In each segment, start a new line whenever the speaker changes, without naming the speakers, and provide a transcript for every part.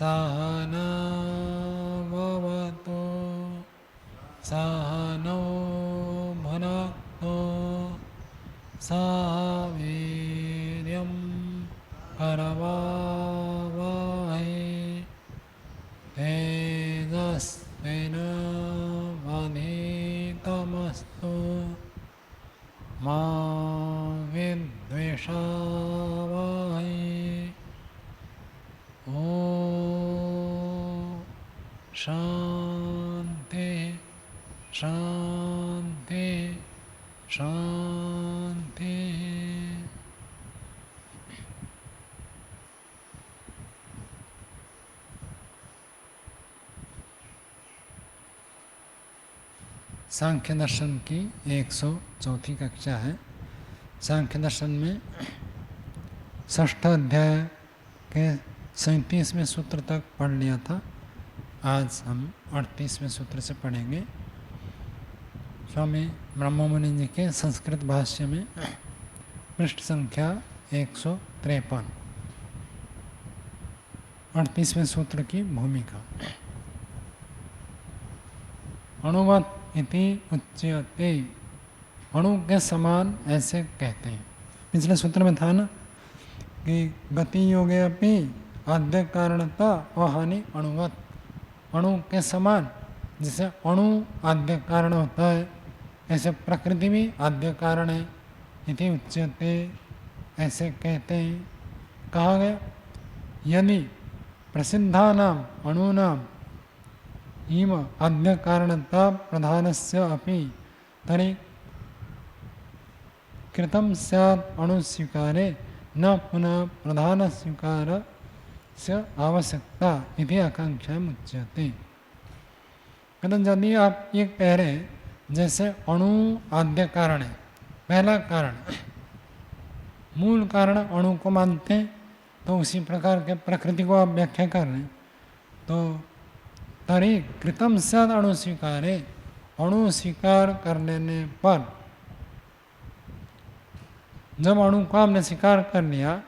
सहनाववतु सहनौ भुनक्तु सह वीर्यं करवावहै तेजस्विनावधीतमस्तु मा विद्विषावहै। ॐ शान्ति शान्ति शान्ति। सांख्य दर्शन की 104वीं कक्षा है। सांख्य दर्शन में 6ठ अध्याय के 37वें सूत्र तक पढ़ लिया था। आज हम 38वें सूत्र से पढ़ेंगे। स्वामी ब्रह्ममुनि जी के संस्कृत भाष्य में पृष्ठ संख्या 153, 38वें सूत्र की भूमिका। अणुवत इति उच्यते, अणु के समान ऐसे कहते हैं। पिछले सूत्र में था ना कि गति योगे अपि आद्य कारणता व हानि अणुवत, अणु के समान। जैसे अणु आद्य कारण होता है ऐसे प्रकृति भी आद्य कारण है। इति उच्यते ऐसे कहते हैं। कहा गया यदि प्रसिद्धानाम अणूनाम इम आद्य कारणता प्रधानस्य अपि तर्हि कृतं स्यात् अणु स्वीकारे न पुनः प्रधान स्वीकार से आवश्यकता इति आकांक्षा मुच्यते। कहते यदि आप ये कह रहे हैं जैसे अणु आद्य कारण है, पहला कारण, मूल कारण अणु को मानते हैं, तो उसी प्रकार के प्रकृति को आप व्याख्या कर रहे हैं। तो तरी कृतम स्यात् अणु स्वीकारे, अणु स्वीकार कर लेने पर, जब अणु को आपने स्वीकार कर लिया,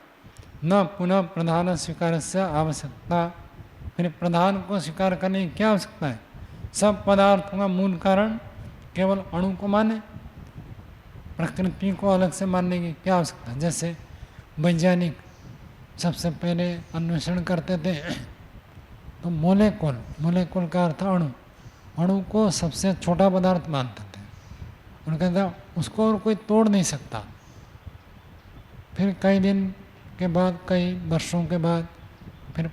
न पुनः प्रधान स्वीकार से आवश्यकता, फिर प्रधान को स्वीकार करने की क्या आवश्यकता है। सब पदार्थों का मूल कारण केवल अणु को माने, प्रकृति को अलग से मानने की क्या आवश्यकता है। जैसे वैज्ञानिक सबसे पहले अन्वेषण करते थे तो मोलेकुल, मोलेकुल का अर्थ अणु, अणु को सबसे छोटा पदार्थ मानते थे। उनका कहता उसको और कोई तोड़ नहीं सकता। फिर कई दिन के बाद, कई वर्षों के बाद फिर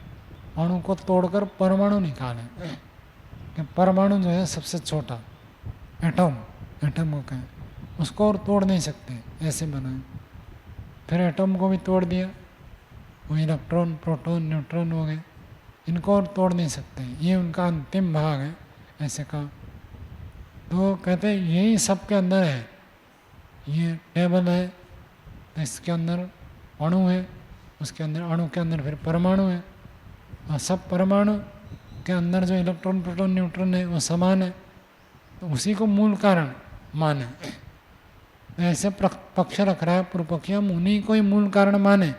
अणु को तोड़कर परमाणु निकाले कि परमाणु जो है सबसे छोटा, एटम, एटम को कहें, उसको और तोड़ नहीं सकते, ऐसे बनाए। फिर एटम को भी तोड़ दिया, वो इलेक्ट्रॉन, प्रोटॉन, न्यूट्रॉन हो गए, इनको और तोड़ नहीं सकते, ये उनका अंतिम भाग है, ऐसे कहा। तो कहते हैं यही सबके अंदर है। ये टेबल है तो इसके अंदर अणु है, उसके अंदर अणु के अंदर फिर परमाणु है, और सब परमाणु के अंदर जो इलेक्ट्रॉन, प्रोटॉन, न्यूट्रॉन है वो समान है, तो उसी को मूल कारण माने। तो ऐसे पक्ष रख रहा है पूर्व पक्षी, हम उन्हीं को ही मूल कारण माने,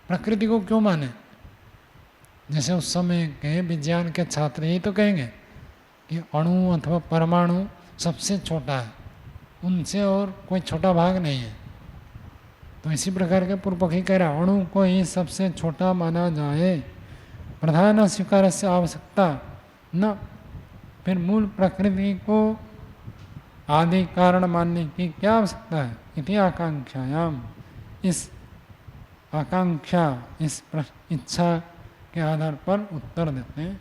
प्रकृति को क्यों माने। जैसे उस समय के विज्ञान के छात्र यही तो कहेंगे कि अणु अथवा परमाणु सबसे छोटा है, उनसे और कोई छोटा भाग नहीं है। तो इसी प्रकार के पूर्व पक्षी कह रहा अणु को ही सबसे छोटा माना जाए, प्रधान स्वीकार से आवश्यकता न, फिर मूल प्रकृति को आदि कारण मानने की क्या आवश्यकता है। इति आकांक्षायाम, इस आकांक्षा, इस इच्छा के आधार पर उत्तर देते हैं।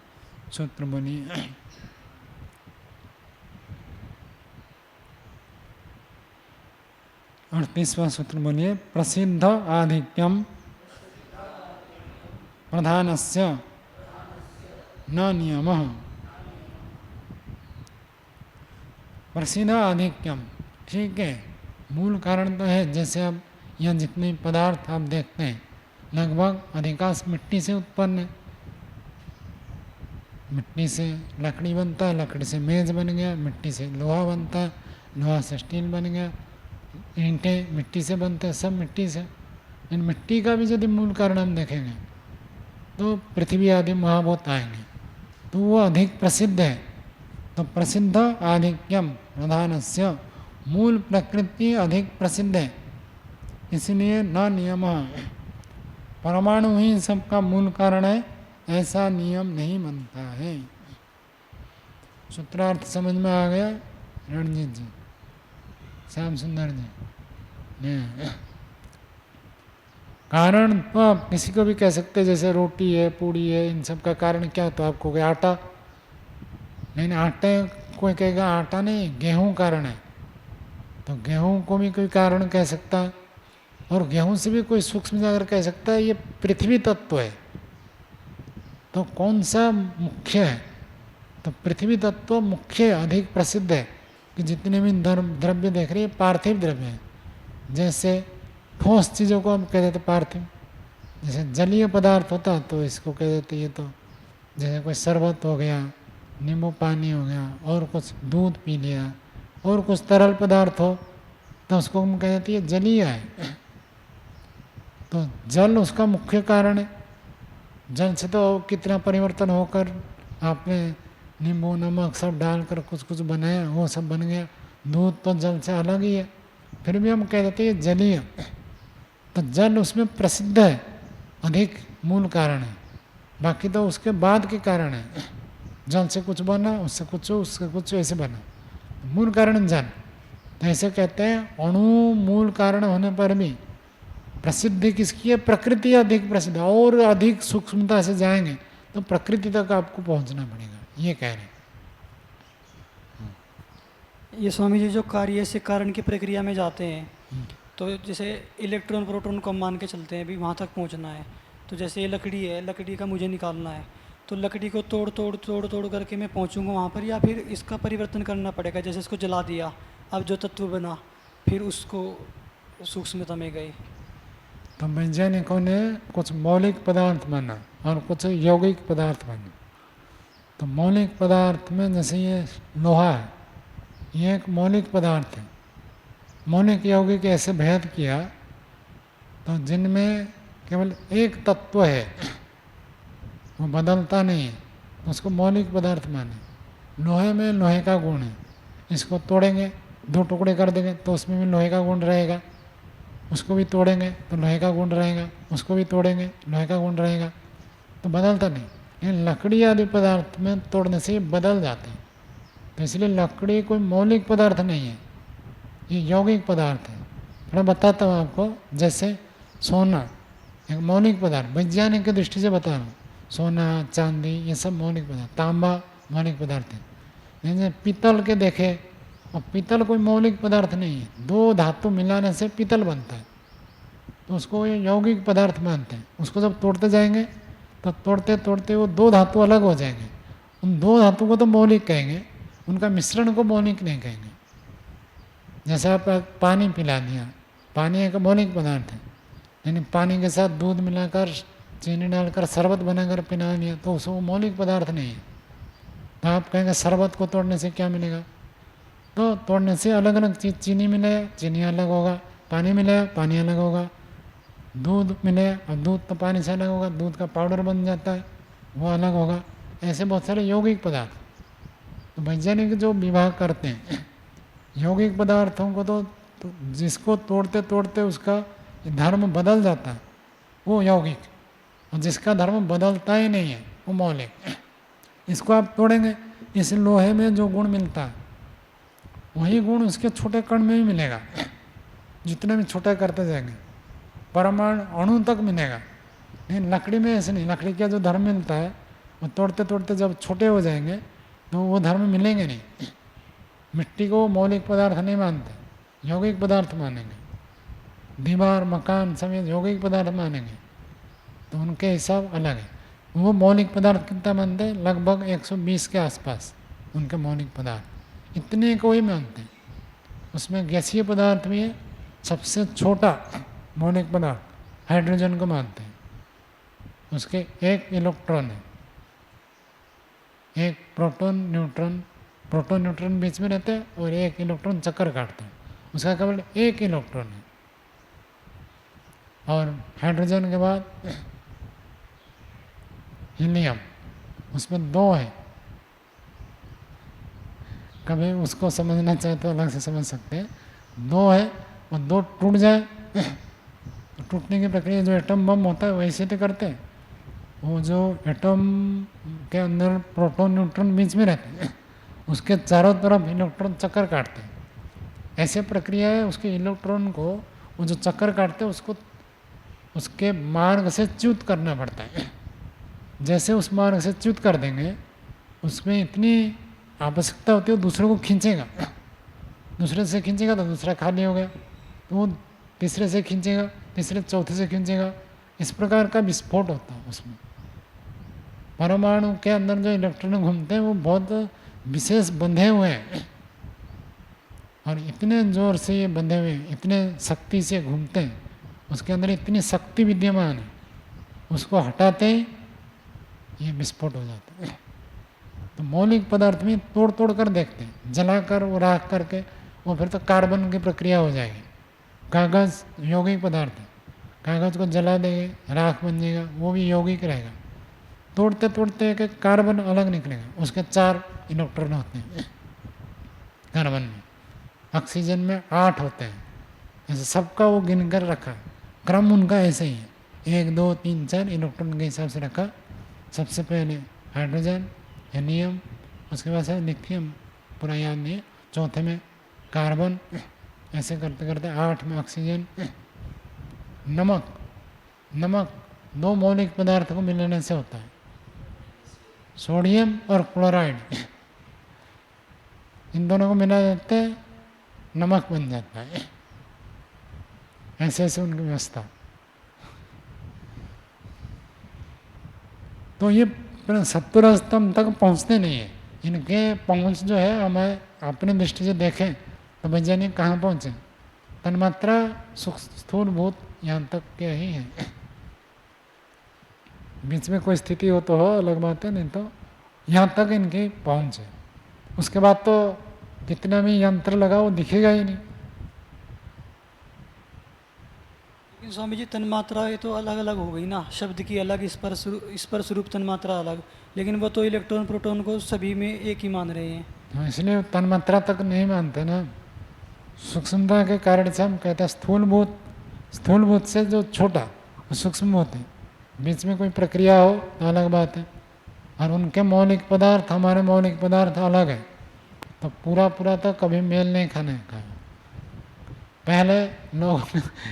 सूत्र बोलिए। 38वां सूत्र बोलिए। प्रसिद्ध आधिक्यम प्रधानस्य न नियमः। प्रसिद्ध आधिक्यम, ठीक है, मूल कारण तो है। जैसे अब यहाँ जितने पदार्थ आप देखते हैं लगभग अधिकांश मिट्टी से उत्पन्न है। मिट्टी से लकड़ी बनता है, लकड़ी से मेज बन गया, मिट्टी से लोहा बनता है, लोहा से स्टील बन गया, ईंटें मिट्टी से बनते हैं, सब मिट्टी से। इन मिट्टी का भी यदि मूल कारण हम देखेंगे तो पृथ्वी आदि महाभूत आएंगे, तो वो अधिक प्रसिद्ध है। तो प्रसिद्ध आधिक्यम प्रधानस्य, मूल प्रकृति अधिक प्रसिद्ध है, इसलिए न नियम, परमाणु ही सबका मूल कारण है ऐसा नियम नहीं बनता है। सूत्रार्थ समझ में आ गया रणजीत जी, श्याम सुंदर जी? कारण तो आप किसी को भी कह सकते हैं, जैसे रोटी है, पूड़ी है, इन सब का कारण क्या तो आपको कहे आटा, लेकिन आटे कोई कहेगा आटा नहीं, गेहूं कारण है, तो गेहूं को भी कोई कारण कह सकता है। और गेहूं से भी कोई सूक्ष्म जाकर कह सकता है ये पृथ्वी तत्व है। तो कौन सा मुख्य है? तो पृथ्वी तत्व मुख्य अधिक प्रसिद्ध है कि जितने भी द्रव्य देख रहे हैं पार्थिव द्रव्य हैं। जैसे ठोस चीज़ों को हम कह देते पार्थिव, जैसे जलीय पदार्थ होता तो इसको कह देते ये तो, जैसे कोई शरबत हो गया, नींबू पानी हो गया, और कुछ दूध पी लिया, और कुछ तरल पदार्थ हो तो उसको हम कह देते ये जलीय है। तो जल उसका मुख्य कारण है। जल से तो कितना परिवर्तन होकर आपने नींबू नमक सब डालकर कुछ कुछ बनाया, वो सब बन गया। दूध तो जल से अलग ही है, फिर भी हम कह देते हैं जलीय। तो जल उसमें प्रसिद्ध है, अधिक मूल कारण है, बाकी तो उसके बाद के कारण है। जल से कुछ बना, उससे कुछ, उससे कुछ, ऐसे बना, मूल कारण जल। तो ऐसे कहते हैं अणु मूल कारण होने पर भी प्रसिद्धि किसकी है? प्रकृति अधिक प्रसिद्ध। और अधिक सूक्ष्मता से जाएंगे तो प्रकृति तक आपको पहुंचना पड़ेगा, ये कह रहे हैं।
ये स्वामी जी जो कार्य से कारण की प्रक्रिया में जाते हैं, तो जैसे इलेक्ट्रॉन प्रोटॉन को हम मान के चलते हैं, अभी वहाँ तक पहुँचना है। तो जैसे ये लकड़ी है, लकड़ी का मुझे निकालना है, तो लकड़ी को तोड़ तोड़ तोड़ तोड़ करके मैं पहुँचूंगा वहाँ पर, या फिर इसका परिवर्तन करना पड़ेगा? जैसे इसको जला दिया, अब जो तत्व बना, फिर उसको सूक्ष्मता में गए।
तो वैज्ञानिकों ने कुछ मौलिक पदार्थ माना और कुछ यौगिक पदार्थ माना। तो मौलिक पदार्थ में जैसे ये लोहा है, ये एक मौलिक पदार्थ है। मौलिक यौगिक ऐसे भेद किया तो जिनमें केवल एक तत्व है, वो बदलता नहीं है, तो उसको मौलिक पदार्थ माने। लोहे में लोहे का गुण है, इसको तोड़ेंगे, दो टुकड़े कर देंगे तो उसमें भी लोहे का गुण रहेगा, उसको भी तोड़ेंगे तो लोहे का गुण रहेगा, उसको भी तोड़ेंगे लोहे का गुण रहेगा, तो बदलता नहीं। लेकिन लकड़ी आदि पदार्थ में तोड़ने से ये बदल जाते हैं। तो इसलिए लकड़ी कोई मौलिक पदार्थ नहीं है, ये यौगिक पदार्थ है। थोड़ा बताता हूँ आपको। जैसे सोना एक मौलिक पदार्थ, वैज्ञानिक की दृष्टि से बता रहा हूँ, सोना चांदी ये सब मौलिक पदार्थ, तांबा मौलिक पदार्थ है। जैसे पीतल के देखे, और पीतल कोई मौलिक पदार्थ नहीं है, दो धातु मिलाने से पीतल बनता है, तो उसको ये यौगिक पदार्थ मानते हैं। उसको जब तोड़ते जाएंगे तो तोड़ते तोड़ते वो दो धातु अलग हो जाएंगे, उन दो धातु को तो मौलिक कहेंगे, उनका मिश्रण को मौलिक नहीं कहेंगे। जैसे आप पानी पिला दिया, पानी एक मौलिक पदार्थ है, लेकिन पानी के साथ दूध मिलाकर चीनी डालकर शरबत बनाकर पिला दिया तो उसको मौलिक पदार्थ नहीं है। तो आप कहेंगे शरबत को तोड़ने से क्या मिलेगा? तो तोड़ने से अलग अलग चीज़, चीनी मिले चीनी अलग होगा, पानी मिले पानी अलग होगा, दूध मिले और दूध तो पानी से अलग होगा, दूध का पाउडर बन जाता है वो अलग होगा। ऐसे बहुत सारे यौगिक पदार्थ। तो वैज्ञानिक जो विभाग करते हैं यौगिक पदार्थों को, तो जिसको तोड़ते तोड़ते उसका धर्म बदल जाता है वो यौगिक, और जिसका धर्म बदलता ही नहीं है वो मौलिक। इसको आप तोड़ेंगे, इस लोहे में जो गुण मिलता है वही गुण उसके छोटे कण में भी मिलेगा, जितने भी छोटे करते जाएंगे परमाणु अणु तक मिलेगा। लेकिन लकड़ी में ऐसे नहीं, लकड़ी का जो धर्म मिलता है वो तोड़ते तोड़ते जब छोटे हो जाएंगे तो वो धर्म मिलेंगे नहीं। मिट्टी को मौलिक पदार्थ नहीं मानते, यौगिक पदार्थ मानेंगे। दीवार मकान सब यौगिक पदार्थ मानेंगे, तो उनके हिसाब अलग है। वो मौलिक पदार्थ कितना मानते हैं? लगभग 120 के आसपास उनके मौलिक पदार्थ, इतने को ही मानते हैं। उसमें गैसीय पदार्थ भी है, सबसे छोटा मौलिक पदार्थ हाइड्रोजन को मानते हैं, उसके एक इलेक्ट्रॉन है, एक प्रोटॉन न्यूट्रॉन बीच में रहते हैं और एक इलेक्ट्रॉन चक्कर काटते हैं, उसका केवल एक इलेक्ट्रॉन है। और हाइड्रोजन के बाद हीलियम, उसमें दो है। कभी उसको समझना चाहे तो अलग से समझ सकते हैं। दो है और दो टूट जाए तो टूटने की प्रक्रिया जो एटम बम होता है वैसे तो करते हैं। वो जो एटम के अंदर प्रोटॉन न्यूट्रॉन बीच में रहते हैं, उसके चारों तरफ इलेक्ट्रॉन चक्कर काटते हैं। ऐसे प्रक्रिया है, उसके इलेक्ट्रॉन को वो जो चक्कर काटते हैं उसको उसके मार्ग से च्युत करना पड़ता है। जैसे उस मार्ग से च्युत कर देंगे, उसमें इतनी आवश्यकता होती है, वो दूसरे को खींचेगा, दूसरे से खींचेगा तो दूसरा खाली हो गया, तो वो तीसरे से खींचेगा, तीसरे चौथे से खींचेगा। इस प्रकार का विस्फोट होता है उसमें। परमाणु के अंदर जो इलेक्ट्रॉन घूमते हैं वो बहुत विशेष बंधे हुए हैं, और इतने जोर से ये बंधे हुए हैं, इतने शक्ति से घूमते हैं, उसके अंदर इतनी शक्ति विद्यमान है, उसको हटाते ही ये विस्फोट हो जाता है। तो मौलिक पदार्थ में तोड़ तोड़ कर देखते हैं, जलाकर वो राख करके वो फिर तो कार्बन की प्रक्रिया हो जाएगी। कागज़ यौगिक पदार्थ है, कागज़ को जला देंगे, राख बन जाएगा, वो भी यौगिक रहेगा। तोड़ते तोड़ते एक एक कार्बन अलग निकलेगा, उसके 4 इलेक्ट्रॉन होते हैं कार्बन में, ऑक्सीजन में 8 होते हैं। ऐसे सबका वो गिन कर रखा, क्रम उनका ऐसे ही है, 1 2 3 4 इलेक्ट्रॉन के हिसाब से रखा। सबसे पहले हाइड्रोजन, हीलियम, उसके बाद से लिथियम, पूरा याद नहीं है, चौथे में कार्बन, ऐसे करते करते 8 में ऑक्सीजन। नमक, नमक 2 मौलिक पदार्थ को मिलने से होता है, सोडियम और क्लोराइड, इन दोनों को मिला देते नमक बन जाता है। ऐसे ऐसे उनकी व्यवस्था। तो ये सत्वर स्तंभ तक पहुंचते नहीं है, इनके पहुंच जो है हमें अपनी दृष्टि से देखें तो वैज्ञानिक कहाँ पहुँचे, तन्मात्रा स्थूलभूत यहाँ तक के ही है। बीच में कोई स्थिति हो तो हो अलग बात है, नहीं तो यहाँ तक इनकी पहुँच है। उसके बाद तो कितना भी यंत्र लगाओ दिखेगा ही नहीं।
लेकिन स्वामी जी तन्मात्रा ये तो अलग अलग हो गई ना, शब्द की अलग, स्पर्श रूप तन्मात्रा अलग, लेकिन वो तो इलेक्ट्रॉन प्रोटॉन को सभी में एक ही मान रहे हैं।
हाँ, इसलिए तन्मात्रा तक नहीं मानते ना। सूक्ष्मता के कारण से हम कहते हैं स्थूलभूत, स्थूलभूत से जो छोटा सूक्ष्म होते हैं, बीच में कोई प्रक्रिया हो तो अलग बात है, और उनके मौलिक पदार्थ हमारे मौलिक पदार्थ अलग है, तो पूरा पूरा तो कभी मेल नहीं खाने का। पहले लोग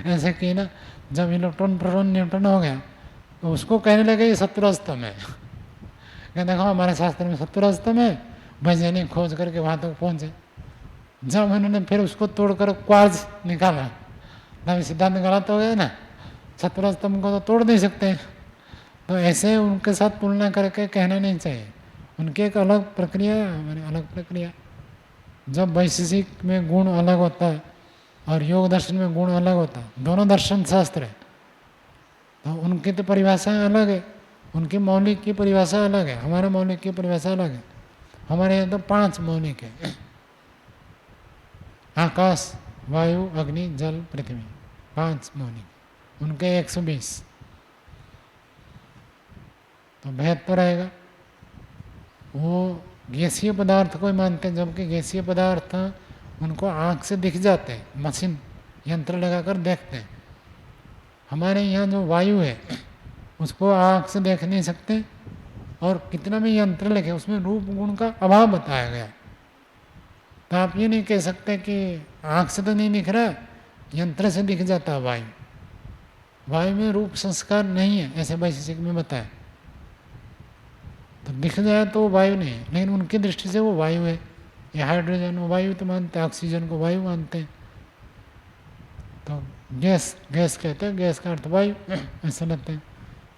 ऐसे किए ना, जब इलेक्ट्रॉन प्रोटॉन न्यूट्रॉन हो गया तो उसको कहने लगे ये सत्वर स्तंभ है। क्या देखो हमारे शास्त्र में सत्वर स्तंभ है, वैज्ञानिक खोज करके वहाँ तक पहुँचे। जब उन्होंने फिर उसको तोड़कर क्वार्ट्ज निकाला तब सिद्धांत गलत हो गया ना, सत्वर स्तंभ को तो तोड़ नहीं सकते। तो ऐसे उनके साथ तुलना करके कहना नहीं चाहिए, उनकी एक अलग प्रक्रिया है, हमारी अलग प्रक्रिया। जब वैशेषिक में गुण अलग होता है और योग दर्शन में गुण अलग होता है, दोनों दर्शन शास्त्र है, तो उनकी तो परिभाषाएं अलग है, उनकी मौलिक की परिभाषा अलग है, हमारे मौलिक की परिभाषा अलग है। हमारे यहाँ तो 5 मौलिक है, आकाश, वायु, अग्नि, जल, पृथ्वी, 5 मौलिक, उनके 120। तो भेद तो रहेगा। वो गैसीय पदार्थ को ही मानते हैं, जबकि गैसीय पदार्थ उनको आँख से दिख जाते हैं, मशीन यंत्र लगाकर देखते हैं। हमारे यहाँ जो वायु है उसको आँख से देख नहीं सकते, और कितना भी यंत्र लगे उसमें रूप गुण का अभाव बताया गया। तो आप ये नहीं कह सकते कि आँख से तो नहीं दिख रहा, यंत्र से दिख जाता है वायु। वायु में रूप संस्कार नहीं है, ऐसे वैशेषिक में बताया। तो दिख जाए तो वो वायु नहीं है, लेकिन उनकी दृष्टि से वो वायु है। ये हाइड्रोजन वो वायु तो मानते हैं, ऑक्सीजन को वायु मानते हैं। तो गैस, गैस कहते हैं, गैस का अर्थ वायु ऐसा लगता है।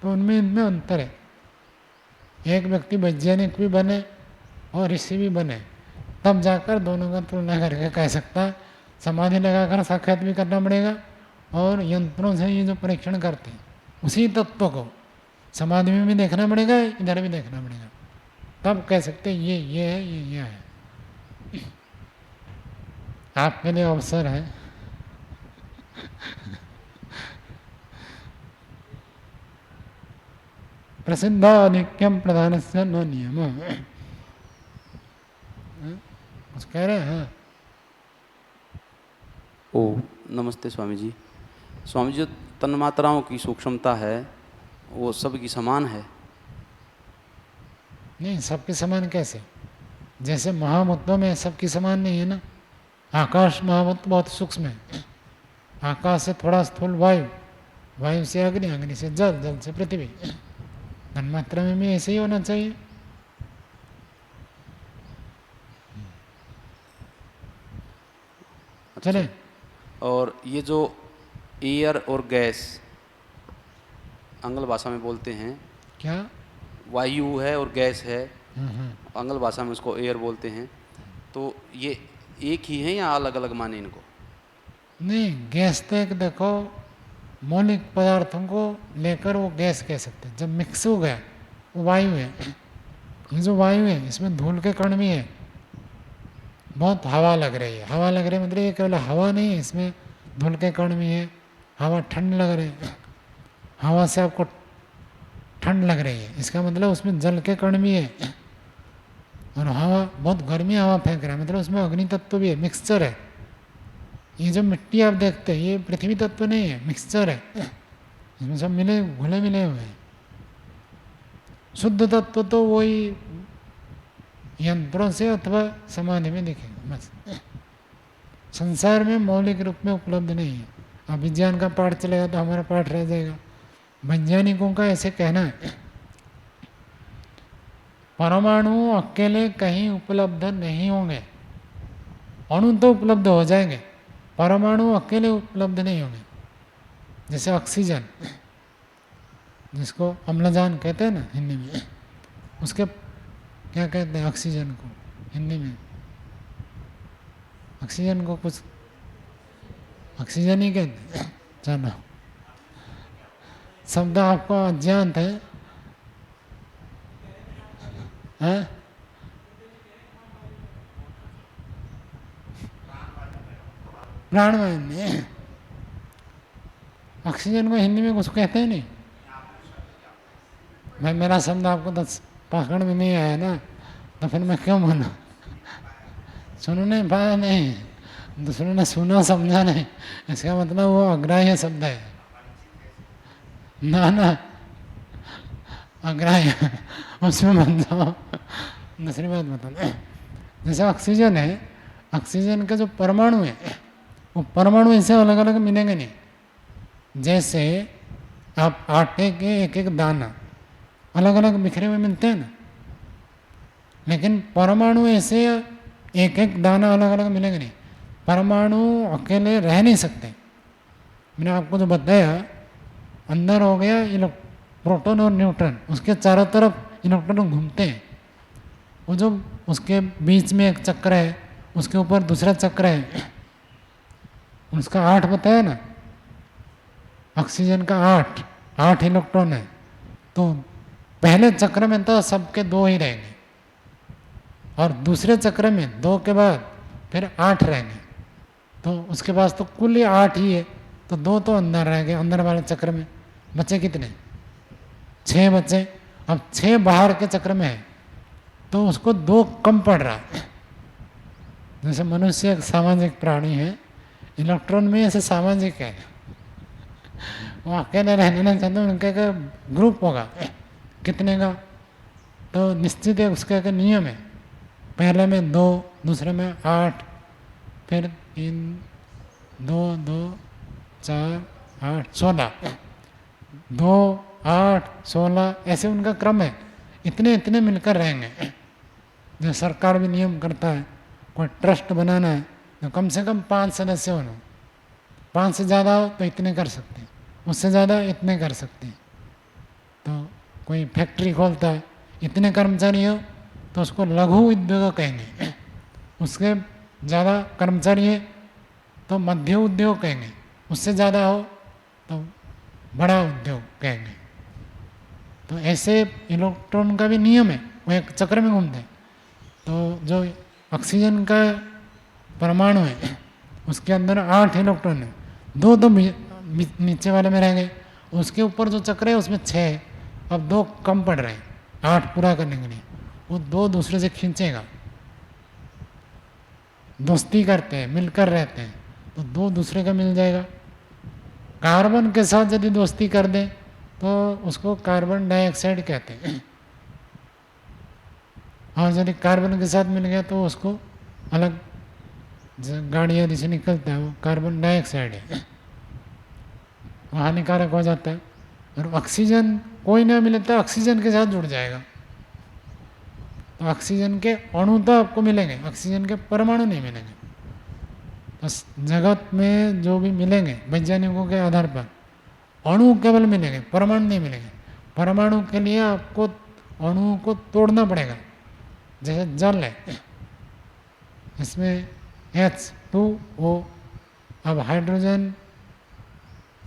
तो उनमें इनमें अंतर है। एक व्यक्ति वैज्ञानिक भी बने और ऋषि भी बने, तब जाकर दोनों का तुलना करके कह सकता है। समाधि लगाकर साक्षात भी करना पड़ेगा, और यंत्रों से ये जो परीक्षण करते हैं उसी तत्व को समाधि में भी देखना पड़ेगा, इधर भी देखना पड़ेगा, तब कह सकते हैं ये है, ये है। आपके लिए अवसर है। प्रसिद्धाधिक्यम प्रधान से न नियम। कुछ कह रहे हैं?
ओ नमस्ते स्वामी जी। स्वामी जी, जो तन्मात्राओं की सूक्ष्मता है वो सबकी समान है?
नहीं, सबके समान कैसे? जैसे महाभूतों में सबकी समान नहीं है ना। आकाश महाभूत बहुत सूक्ष्म है। आकाश से थोड़ा स्थूल वायु, वायु से अग्नि, अग्नि से जल, जल से पृथ्वी। तन्मात्रा में भी ऐसे ही होना चाहिए। चले।
और ये जो एयर और गैस आंग्ल भाषा में बोलते हैं,
क्या?
वायु है और गैस है, आंग्ल भाषा में उसको एयर बोलते हैं, तो ये एक ही है या अलग अलग माने इनको? नहीं,
गैस तो एक देखो मौलिक पदार्थों को लेकर वो गैस कह सकते हैं। जब मिक्स हो गया वो वायु है। ये जो वायु है इसमें धूल के कण भी है। बहुत हवा लग रही है, हवा लग रही है मतलब ये केवल हवा नहीं है, इसमें धूल के कण भी है। हवा ठंड लग रही है, हवा से आपको ठंड लग रही है, इसका मतलब उसमें जल के कण भी है। और हवा बहुत गर्मी हवा फेंक रहा है, मतलब उसमें अग्नि तत्व भी है, मिक्सचर है। ये जो मिट्टी आप देखते हैं ये पृथ्वी तत्व नहीं है, मिक्सचर है। इसमें सब मिले घुले मिले हुए हैं। शुद्ध तत्व तो वही यंत्रों से अथवा समाधि में दिखेगा बस। संसार में मौलिक रूप में उपलब्ध नहीं है। अब विज्ञान का पाठ चलेगा तो हमारा पाठ रह जाएगा। वैज्ञानिकों का ऐसे कहना है परमाणु अकेले कहीं उपलब्ध नहीं होंगे। अणु तो उपलब्ध हो जाएंगे, परमाणु अकेले उपलब्ध नहीं होंगे। जैसे ऑक्सीजन, जिसको अम्लजान कहते हैं ना हिंदी में, उसके क्या कहते हैं ऑक्सीजन को हिंदी में? ऑक्सीजन को कुछ ऑक्सीजन ही कहते हैं। चलो, शब्द आपको अज्ञात है, हैं? प्राणवायु में ऑक्सीजन को हिंदी में कुछ कहते हैं नहीं। मैं मेरा शब्द आपको तो पकड़ में नहीं आया ना, तो फिर मैं क्यों बोलूं? सुन नहीं पाया नहीं, दूसरों ने सुना समझा नहीं, इसका मतलब वो अग्राह्य शब्द है ना। ना अग्राह्य उसमें बन जाओ। दूसरी बात बताओ, जैसे ऑक्सीजन है, ऑक्सीजन के जो परमाणु है वो परमाणु ऐसे अलग अलग मिलेंगे नहीं। जैसे आप आटे के एक एक दाना अलग अलग बिखरे हुए मिलते हैं ना, लेकिन परमाणु ऐसे एक एक दाना अलग अलग मिलेंगे नहीं। परमाणु अकेले रह नहीं सकते। मैंने आपको जो बताया, अंदर हो गया प्रोटॉन और न्यूट्रॉन, उसके चारों तरफ इलेक्ट्रॉन घूमते हैं। वो जो उसके बीच में एक चक्र है, उसके ऊपर दूसरा चक्र है, उसका 8 बताया ना। ऑक्सीजन का 8 इलेक्ट्रॉन है, तो पहले चक्र में तो सबके 2 ही रहेंगे, और दूसरे चक्र में 2 के बाद फिर 8 रहेंगे। तो उसके पास तो कुल ही 8 ही है, तो 2 तो अंदर रह गए, अंदर वाले चक्र में। बचे कितने? 6 बचे। अब 6 बाहर के चक्र में है, तो उसको 2 कम पड़ रहा है। जैसे मनुष्य एक सामाजिक प्राणी है, इलेक्ट्रॉन में ऐसे सामाजिक है, वो अकेले रहने नहीं चाहते, उनका एक ग्रुप होगा कितने का, तो निश्चित है उसका एक नियम है। पहले में 2, दूसरे में 8, फिर 3, 2, 2, 4, 8, 16, 2, 8, 16 ऐसे उनका क्रम है। इतने इतने मिलकर रहेंगे। जो सरकार भी नियम करता है, कोई ट्रस्ट बनाना है तो कम से कम 5 सदस्य होना। 5 से ज़्यादा हो तो इतने कर सकते हैं, उससे ज़्यादा इतने कर सकते हैं। तो कोई फैक्ट्री खोलता है, इतने कर्मचारी हो तो उसको लघु उद्योग कहेंगे। उसके ज़्यादा कर्मचारी है तो मध्य उद्योग कहेंगे, उससे ज़्यादा हो तो बड़ा उद्योग कहेंगे। तो ऐसे इलेक्ट्रॉन का भी नियम है, वो एक चक्र में घूमते हैं। तो जो ऑक्सीजन का परमाणु है उसके अंदर 8 इलेक्ट्रॉन है, 2 तो नीचे वाले में रह गए, उसके ऊपर जो चक्र है उसमें 6 है, अब 2 कम पड़ रहे हैं 8 पूरा करने के लिए, वो 2 दूसरे से खींचेगा। दोस्ती करते हैं, मिलकर रहते हैं, तो 2 दूसरे का मिल जाएगा। कार्बन के साथ यदि दोस्ती कर दें तो उसको कार्बन डाइऑक्साइड कहते हैं, और यदि कार्बन के साथ मिल गया तो उसको अलग गाड़ियाँ जिसे निकलता है वो कार्बन डाइऑक्साइड है, वो हानिकारक हो जाता है। और ऑक्सीजन कोई ना मिले तो ऑक्सीजन के साथ जुड़ जाएगा, तो ऑक्सीजन के अणु तो आपको मिलेंगे, ऑक्सीजन के परमाणु नहीं मिलेंगे। बस जगत में जो भी मिलेंगे वैज्ञानिकों के आधार पर अणु केवल मिलेंगे, परमाणु नहीं मिलेंगे। परमाणु के लिए आपको अणुओं को तोड़ना पड़ेगा, जैसे जल है, इसमें H2O, अब हाइड्रोजन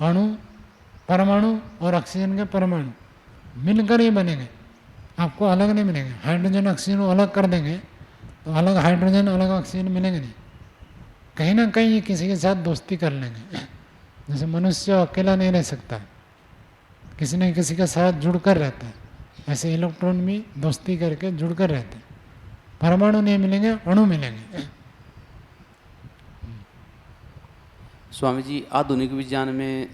अणु परमाणु और ऑक्सीजन के परमाणु मिलकर ही बनेंगे, आपको अलग नहीं मिलेंगे। हाइड्रोजन ऑक्सीजन को अलग कर देंगे तो अलग हाइड्रोजन अलग ऑक्सीजन मिलेंगे नहीं, कहीं ना कहीं ये किसी के साथ दोस्ती कर लेंगे। जैसे मनुष्य अकेला नहीं रह सकता, किसी न किसी के साथ जुड़कर रहता है, ऐसे इलेक्ट्रॉन भी दोस्ती करके जुड़कर रहते हैं। परमाणु नहीं मिलेंगे, अणु मिलेंगे।
स्वामी जी, आधुनिक विज्ञान में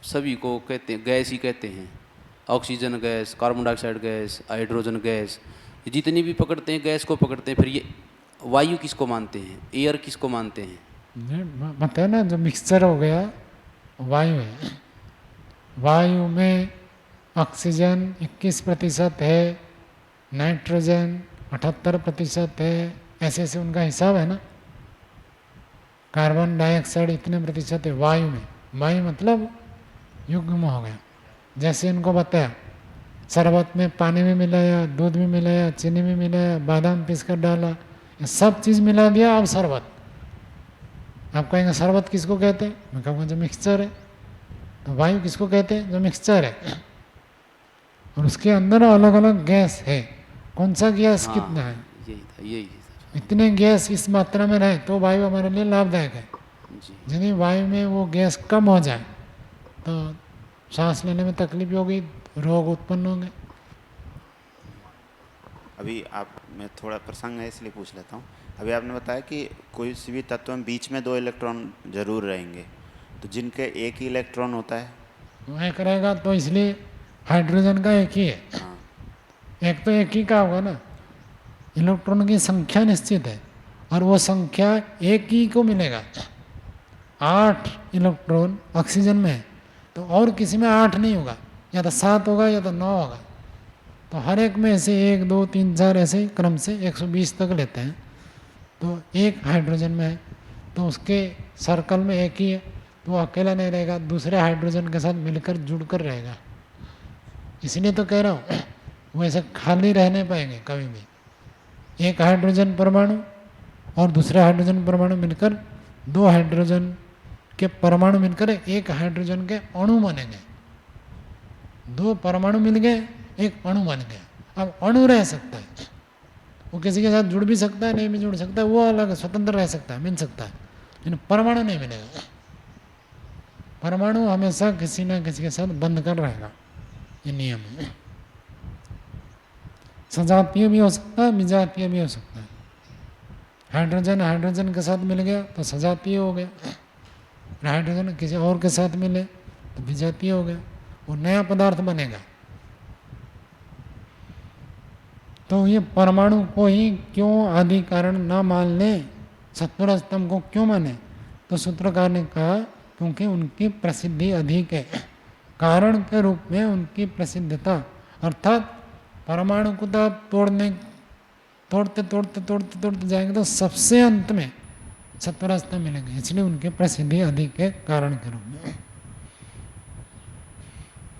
सभी को कहते हैं गैस ही कहते हैं, oxygen gas, carbon dioxide gas, hydrogen gas, ये जितनी भी पकड़ते हैं गैस को पकड़ते हैं। फिर ये वायु किसको मानते हैं, एयर किसको मानते हैं?
बताया ना, जो मिक्सचर हो गया वायु है। वायु में ऑक्सीजन 21% है, नाइट्रोजन 78% है, ऐसे ऐसे उनका हिसाब है ना। कार्बन डाइऑक्साइड इतने प्रतिशत है वायु में। वायु मतलब युग्म हो गया। जैसे इनको बताया शरबत में पानी भी मिलाया, दूध भी मिलाया, चीनी भी मिलाया, बादाम पीस कर डाला, ये सब चीज़ मिला दिया, अब शरबत। आप कहेंगे शरबत किसको कहते हैं? मैं कहूँगा जो मिक्सचर है। तो वायु किसको कहते हैं? जो मिक्सचर है। और उसके अंदर अलग अलग गैस है। कौन सा गैस कितना है?
यही
इतने गैस इस मात्रा में रहे तो वायु हमारे लिए लाभदायक है। यदि वायु में वो गैस कम हो जाए तो सांस लेने में तकलीफ होगी, रोग उत्पन्न होंगे।
अभी मैं थोड़ा प्रसंग है इसलिए पूछ लेता हूँ। अभी आपने बताया कि कोई सी भी तत्व में बीच में 2 इलेक्ट्रॉन जरूर रहेंगे, तो जिनके एक ही इलेक्ट्रॉन होता है
वो एक रहेगा, तो इसलिए हाइड्रोजन का एक ही है।
हाँ।
एक तो एक ही का होगा ना। इलेक्ट्रॉन की संख्या निश्चित है और वो संख्या एक ही को मिलेगा। 8 इलेक्ट्रॉन ऑक्सीजन में है तो और किसी में 8 नहीं होगा, या तो 7 होगा या तो 9 होगा। तो हर एक में ऐसे 1 2 3 4 ऐसे क्रम से 120 तक लेते हैं। तो एक हाइड्रोजन में है तो उसके सर्कल में एक ही है, तो वो अकेला नहीं रहेगा, दूसरे हाइड्रोजन के साथ मिलकर जुड़कर रहेगा। इसलिए तो कह रहा हूँ वो ऐसे खाली रहने पाएंगे कभी भी। एक हाइड्रोजन परमाणु और दूसरे हाइड्रोजन परमाणु मिलकर 2 हाइड्रोजन के परमाणु मिलकर एक हाइड्रोजन के अणु बनेंगे। 2 परमाणु मिल गए, एक अणु बन गया। अब अणु रह सकता है, वो किसी के साथ जुड़ भी सकता है, नहीं भी जुड़ सकता है, वो अलग स्वतंत्र रह सकता है, मिल सकता है, लेकिन परमाणु नहीं मिलेगा। परमाणु हमेशा किसी न किसी के साथ बंध कर रहेगा, ये नियम है। सजातीय भी हो सकता है, विजातीय भी हो सकता है। हाइड्रोजन हाइड्रोजन के साथ मिल गया तो सजातीय हो गया, हाइड्रोजन किसी और के साथ मिले तो विजातीय हो गया, वो नया पदार्थ बनेगा। तो ये परमाणु को ही क्यों आदि कारण न मान ले, सत्वर स्तंभ को क्यों माने? तो सूत्रकार ने कहा क्योंकि उनकी प्रसिद्धि अधिक है। कारण के रूप में उनकी प्रसिद्धता, अर्थात परमाणु को तो आप तोड़ते जाएंगे तो सबसे अंत में सत्वर स्तंभ मिलेंगे, इसलिए उनकी प्रसिद्धि अधिक है कारण के रूप में।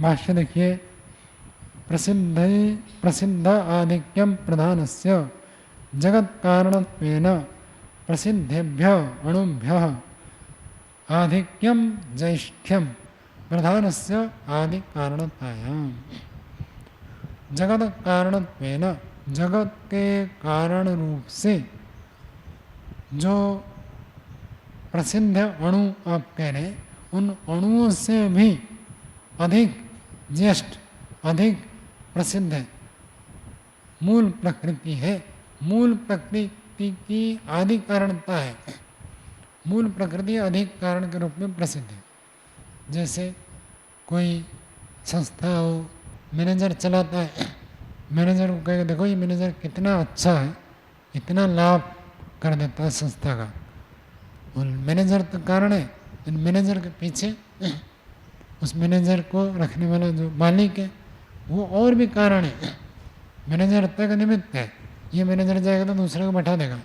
भाष्य देखिए, प्रसिद्ध आधिक्यम प्रधानस्य जगत कारणत्वेन प्रसिद्धेभ्य अणुभ्यः आधिक्यम ज्येष्ठ्यम प्रधानस्य आदि कारणतायाम्। जगत कारणत्वेन, जगत के कारण रूप से जो प्रसिद्ध अणु आप कह रहे, उन अणुओं से भी अधिक ज्येष्ठ, अधिक प्रसिद्ध है, मूल प्रकृति है, मूल प्रकृति की आदि कारणता है, मूल प्रकृति अधिक कारण के रूप में प्रसिद्ध है। जैसे कोई संस्था हो, मैनेजर चलाता है, मैनेजर को कहेगा देखो ये मैनेजर कितना अच्छा है, इतना लाभ कर देता है संस्था का, और मैनेजर तो कारण है, लेकिन मैनेजर के पीछे उस मैनेजर को रखने वाला जो मालिक है वो और भी कारण है। मैनेजर तक निमित्त है, ये मैनेजर जाएगा तो दूसरे को बैठा देगा,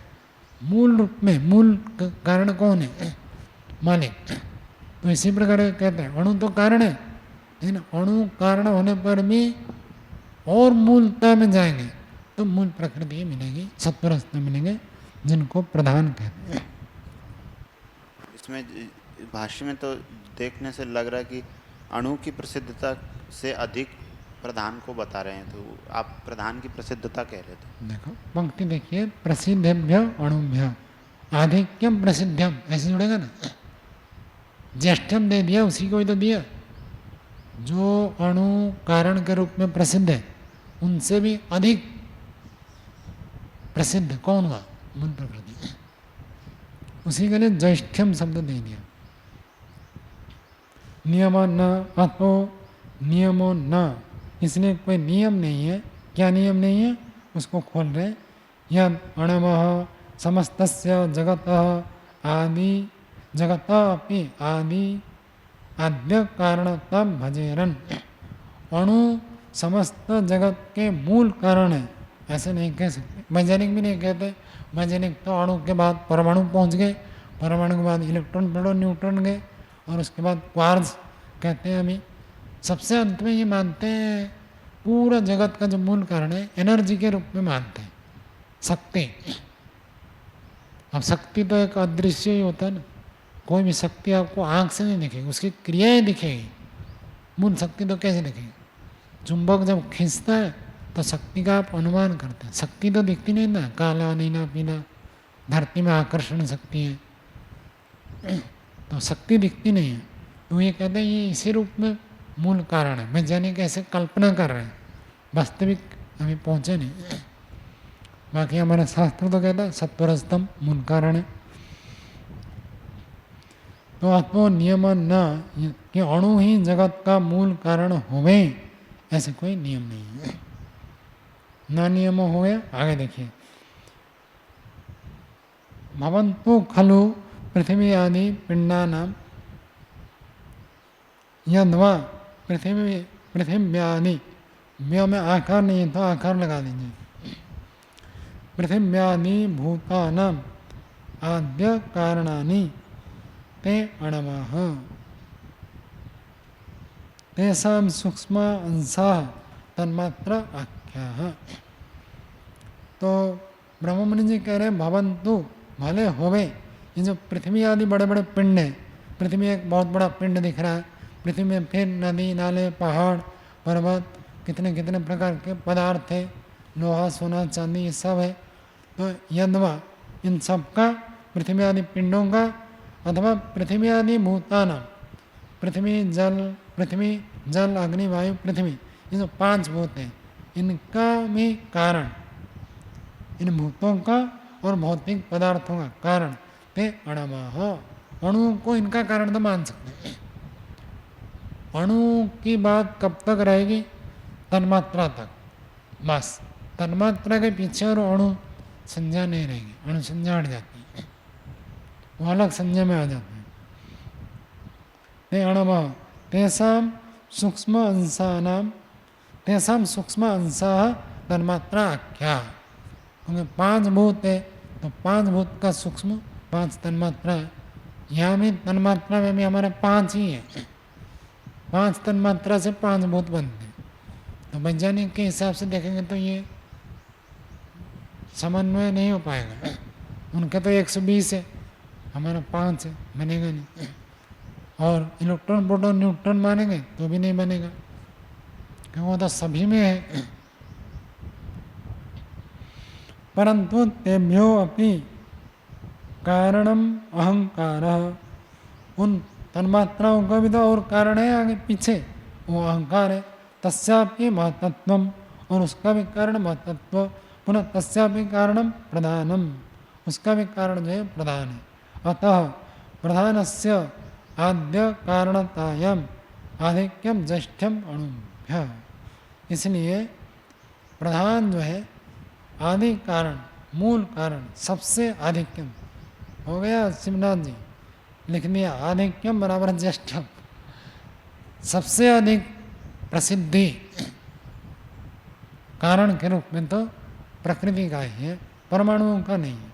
मूल रूप में मूल कारण कौन है? मालिक। तो इसी प्रकार कहते हैं अणु तो कारण है, लेकिन अणु कारण होने पर भी और मूलता में जाएंगे तो मूल प्रकृति मिलेगी, सत्वरसता मिलेंगे, जिनको प्रधान कहते हैं।
इसमें भाष्य में तो देखने से लग रहा है कि अणु की प्रसिद्धता से अधिक प्रधान को बता रहे हैं, तो आप प्रधान की प्रसिद्धता कह रहे थे।
देखो पंक्ति देखिए, प्रसिद्धेभ्य अणुभ्य आधिक्यम प्रसिद्धम, ऐसे जुड़ेगा ना, ज्येष्ठम दे दिया, उसी को ही तो दिया। जो अणु कारण के रूप में प्रसिद्ध है उनसे भी अधिक प्रसिद्ध कौन हुआ? मूल प्रकृति। उसी के लिए ज्येष्ठम शब्द दे दिया। नियम न अतो नियमो न, इसलिए कोई नियम नहीं है। क्या नियम नहीं है? उसको खोल रहे। यद अणवः समस्तस्य जगतः आदि जगतः अपि आदि आद्य कारणतः भजेरन। अणु समस्त जगत के मूल कारण है, ऐसे नहीं कह सकते। वैज्ञानिक भी नहीं कहते। वैज्ञानिक तो अणु के बाद परमाणु पहुंच गए, परमाणु के बाद इलेक्ट्रॉन, प्रोटॉन, न्यूट्रॉन गए, और उसके बाद क्वार्ट्ज कहते हैं। अभी सबसे अंत में ये मानते हैं पूरा जगत का जो मूल कारण है एनर्जी के रूप में मानते हैं, शक्ति। अब शक्ति तो एक अदृश्य ही होता है ना, कोई भी शक्ति आपको आंख से नहीं दिखेगी, उसकी क्रियाएं दिखेगी। मूल शक्ति तो कैसे दिखेगी? चुंबक जब खींचता है तो शक्ति का आप अनुमान करते हैं। शक्ति तो दिखती नहीं ना, काला नीला पीला, धरती में आकर्षण शक्ति है, तो शक्ति दिखती नहीं है। तो ये कहते हैं ये इसी रूप में मूल कारण है। वैज्ञानिक ऐसे कल्पना कर रहे हैं, वास्तविक अभी पहुंचे नहीं। बाकी हमारा शास्त्र तो कहता है सत्वरजतम मूल कारण है। तो आत्मो नियम न कि अणु ही जगत का मूल कारण होवे, ऐसे कोई नियम नहीं है। न नियम हो गया। आगे देखिए, भवन्तु खलु पृथ्वी आदि पिंडानाम यद्वा पृथिव्यादि, व्य में आकार नहीं है तो आकार लगा दीजिए। पृथिव्यादि भूतानाम आद्य कारणानि ते अणवः तेषां सूक्ष्म अंशाः तन्मात्रा आख्याः। तो ब्रह्ममुनि जी कह रहे हैं भवन्तु, भले होवे, ये जो पृथ्वी आदि बड़े बड़े पिंड है, पृथ्वी एक बहुत बड़ा पिंड दिख रहा है, पृथ्वी में फिर नदी नाले पहाड़ पर्वत कितने कितने प्रकार के पदार्थ है, लोहा सोना चांदी ये सब है। तो यद्वा इन सब का, पृथ्वी आदि पिंडों का, अथवा पृथ्वी आदि भूताना, पृथ्वी जल अग्नि वायु पृथ्वी, ये जो 5 भूत हैं इनका भी कारण, इन भूतों का और भौतिक पदार्थों का कारण ते अणवः। अणुओं को इनका कारण तो मान सकते हैं। अणु की बात कब तक रहेगी? तन्मात्रा तक, बस। तन्मात्रा के पीछे और अणु संज्ञा नहीं रहेगी, अणु संज्ञा हट जाती है, वो अलग संज्ञा में आ जाते हैं। ते अणवः तेषां सूक्ष्म अंशाः तन्मात्रा आख्या। क्योंकि 5 भूत है तो 5 भूत का सूक्ष्म, 5 तन्मात्रा है। यहाँ भी तन्मात्रा में भी हमारे 5 ही है, 5 तन्मात्रा से 5 भूत बनते हैं। तो वैज्ञानिक के हिसाब से देखेंगे तो ये समन्वय नहीं हो पाएगा। उनका तो 120 है, हमारा 5 है, बनेगा नहीं। और इलेक्ट्रॉन प्रोटॉन न्यूट्रॉन मानेंगे तो भी नहीं बनेगा, क्योंकि वो तो सभी में है। परंतु तेभ्यो अपि कारणम अहंकारः, उन तन्मात्राओं का भी तो और कारण है आगे पीछे, वो अहंकार है। तस्यापि महतत्वम और उसका भी कारण महतत्व, पुनः तस्यापि कारणम प्रधानम, उसका भी कारण जो है प्रधान है। अतः प्रधानस्य आद्य कारणतायाम आधिक्यम ज्येष्ठ्यम अणुभ्य, इसलिए प्रधान जो है आदि कारण, मूल कारण, सबसे आधिक्यम हो गया शिवनाथ जी, लिख दिया आधिक्यम बराबर ज्येष्ठम, सबसे अधिक प्रसिद्धि कारण के रूप में तो प्रकृति का ही है, परमाणुओं का नहीं है।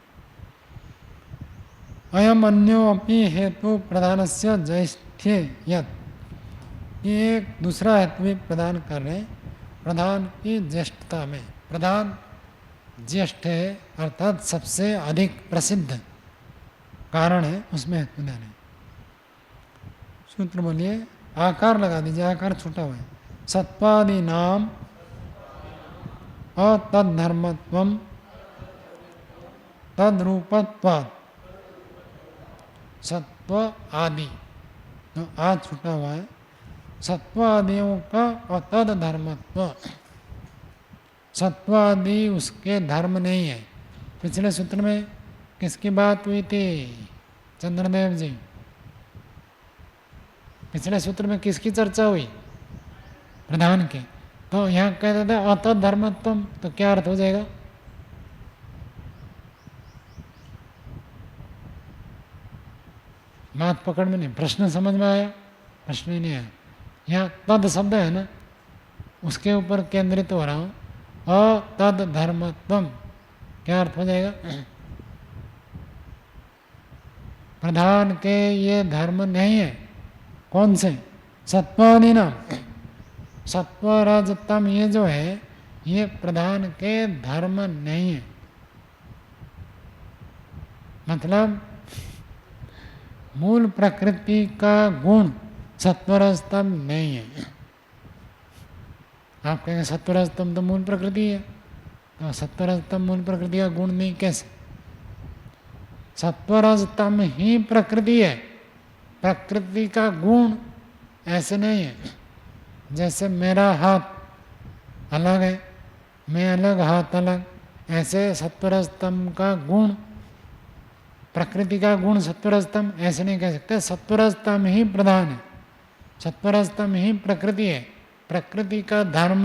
अयम अन्यो अपि हेतु प्रधानस्य ज्येष्ठ्ये यत्, ये एक दूसरा हेतु भी प्रदान कर रहे हैं प्रधान की ज्येष्ठता में। प्रधान ज्येष्ठ है अर्थात सबसे अधिक प्रसिद्ध कारण है, उसमें हेतु देना है। सूत्र बोलिए, आकार लगा दीजिए, आकार छूटा हुआ है। सत्वादि नाम अतद्धर्मत्वम तद्रूपत्वात्, सत्व आदि तो आज छूटा हुआ है, सत्वादियों का अतद धर्मत्व, सत्वादि उसके धर्म नहीं है। पिछले सूत्र में किसकी बात हुई थी चंद्रदेव जी? पिछले सूत्र में किसकी चर्चा हुई? प्रधान के। तो यहाँ कहते थे अतद धर्मत्वम, तो क्या अर्थ हो जाएगा? बात पकड़ में नहीं, प्रश्न समझ में आया? प्रश्न ही नहीं आया। यहाँ तद शब्द है ना, उसके ऊपर केंद्रित हो रहा हूँ। अतद धर्मत्वम क्या अर्थ हो जाएगा? प्रधान के ये धर्म नहीं है। कौन से? सत्वादि नाम, सत्व रजतम ये जो है ये प्रधान के धर्म नहीं है। मतलब मूल प्रकृति का गुण सत्वरजतम नहीं है। आप कहेंगे सत्वरजतम तो मूल प्रकृति है, तो सत्वरजतम मूल प्रकृति का गुण नहीं कैसे? सत्वरजतम ही प्रकृति है, प्रकृति का गुण ऐसे नहीं है। जैसे मेरा हाथ अलग है, मैं अलग, हाथ अलग, ऐसे सत्वरजतम का गुण, प्रकृति का गुण सत्वरजतम ऐसे नहीं कह सकते। सत्वरजतम ही प्रधान है, सत्वरजतम ही प्रकृति है। प्रकृति का धर्म,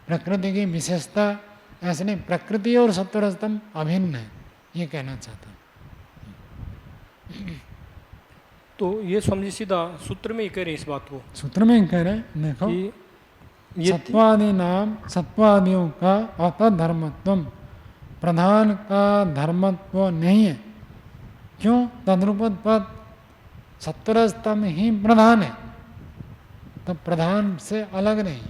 प्रकृति की विशेषता ऐसे नहीं। प्रकृति और सत्वरजतम अभिन्न है, ये कहना चाहता हूँ।
तो ये स्वामी जी सीधा सूत्र में ही कह रहे हैं इस बात को।
सूत्र में ही कह रहे हैं, देखो
कि ये
सत्वादि नाम, सत्वादियों का अतधर्मत्व, प्रधान का धर्मत्व नहीं है। क्यों? तद्रूपत्वात्, सत्वरजतम ही प्रधान है, तो प्रधान से अलग नहीं।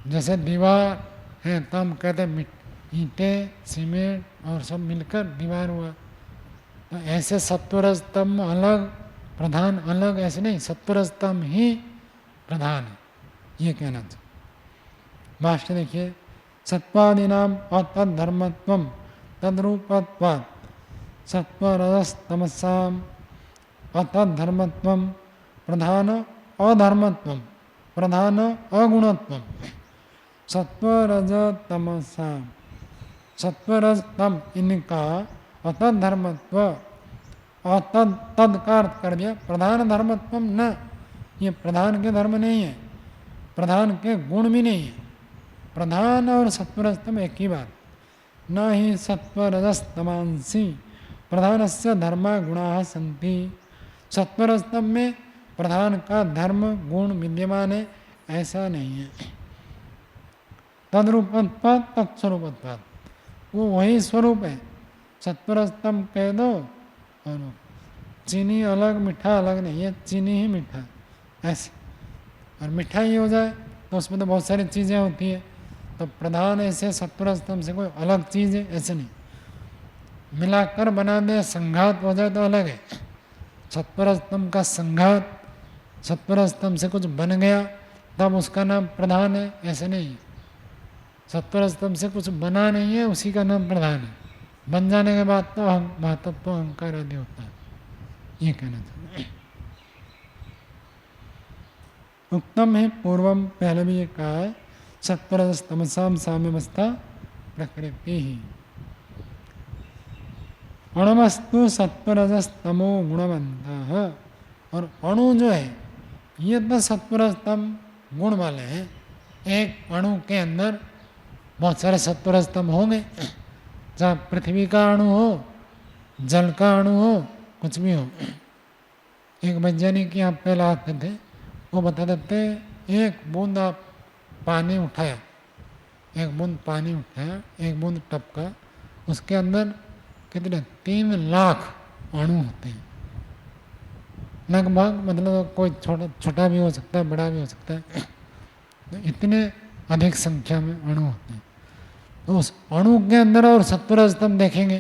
जैसे दीवार है तो हम कहते हैं ईंटें, सीमेंट और सब मिलकर दीवार हुआ, तो ऐसे सत्वरजतम अलग, प्रधान अलग, ऐसे नहीं, सत्वरजतम ही प्रधान है, ये कहना चाहिए। भाष्य देखिए, सत्वादिनाम अतद्धर्मत्वम तद्रूपत्वात् सत्वरजस्तमसाम अतद्धर्मत्वम प्रधान अधर्मत्वम प्रधान अगुणत्वम सत्वरजतमसाम, सत्वरजतम इनका अतद्धर्मत्व, अतद तद का अर्थ कर दिया, प्रधान धर्मत्वम न, ये प्रधान के धर्म नहीं है, प्रधान के गुण भी नहीं है। प्रधान और सत्वरजतम एक ही बात। न ही सत्वरजस्तमांसी प्रधानस्य धर्मा गुणाः सन्ति, सत्वरजतम में प्रधान का धर्म गुण विद्यमान है ऐसा नहीं है। तद्रूपत्वात् तत्स्वरूपत्वात्, वो वही स्वरूप है। सत्वरजतम कह दो और चीनी अलग मीठा अलग नहीं है, चीनी ही मीठा ऐसे, और मिठाई हो जाए तो उसमें तो बहुत सारी चीज़ें होती हैं, तो प्रधान ऐसे सत्वरजतम से कोई अलग चीज़ है ऐसे नहीं। मिलाकर बना दे, संघात हो जाए तो अलग है। सत्वरजतम का संघात, सत्वरजतम से कुछ बन गया तब उसका नाम प्रधान है ऐसे नहीं। सत्वरजतम से कुछ बना नहीं है उसी का नाम प्रधान है, बन जाने के बाद तो महतत्व अहंकार आदि होता है, ये कहना चाहिए। उत्तम है पूर्वम, पहले भी ये कहा है, सत्वरजस्तमसाम साम्यवस्था प्रकृति ही। अणुमस्तु सत्वरजस्तमो गुणवंतः, और अणु जो है ये तो सत्वरजतम गुण वाले हैं। एक अणु के अंदर बहुत सारे सत्वरजतम होंगे, चाहे पृथ्वी का अणु हो, जल का अणु हो, कुछ भी हो। एक वैज्ञानिक यहाँ पहले आते थे, वो बताते थे एक बूंद आप पानी उठाया, एक बूंद पानी उठाया, एक बूंद टपका, उसके अंदर कितने 3 लाख अणु होते हैं लगभग। मतलब कोई छोटा भी हो सकता है, बड़ा भी हो सकता है, तो इतने अधिक संख्या में अणु होते हैं। तो उस अणु के अंदर और सत्वरजतम देखेंगे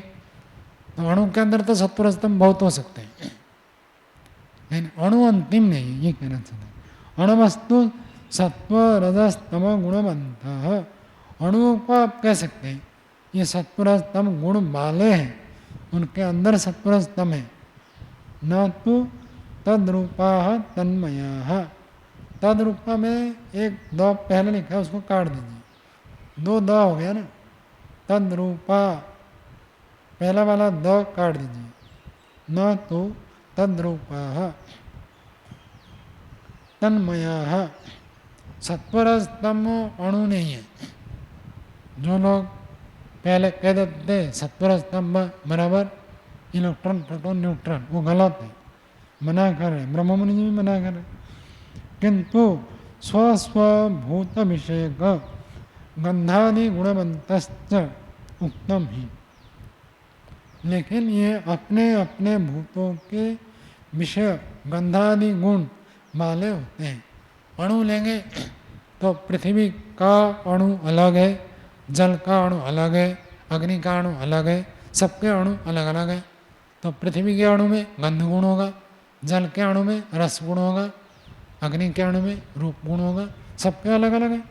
तो अणु के अंदर तो सत्वरजतम बहुत हो सकते हैं, लेकिन अणु अंतिम नहीं है, ये कहना चाहते हैं। अणुवस्तु सत्वरजस्तम गुणवंतः, अणुओं को आप कह सकते हैं ये सत्वरजतम गुण वाले हैं, उनके अंदर सत्वरजतम है। न तो तद्रूपा तन्मया, तद्रूपा में एक द पहले लिखा है उसको काट दीजिए, 2 द हो गया ना। तद्रूपा पहला वाला द काट दीजिए, न तो तद्रूपा तन्मया, सत्वरजतम अणु नहीं है। जो लोग पहले कह देते थे सत्वरजतम बराबर इलेक्ट्रॉन प्रोटॉन न्यूट्रॉन, वो गलत है, मना कर रहे, ब्रह्ममुनि जी भी मना कर रहे। किंतु स्वस्वभूत विषय गंधादि गुणवंतश्च उत्तम ही, लेकिन ये अपने अपने भूतों के विषय गंधादि गुण वाले होते हैं। अणु लेंगे तो पृथ्वी का अणु अलग है, जल का अणु अलग है, अग्नि का अणु अलग है, सबके अणु अलग अलग है। तो पृथ्वी के अणु में गंध गुण होगा, जल के अणु में रस गुण होगा, अग्नि के अणु में रूप गुण होगा, सबके अलग अलग है।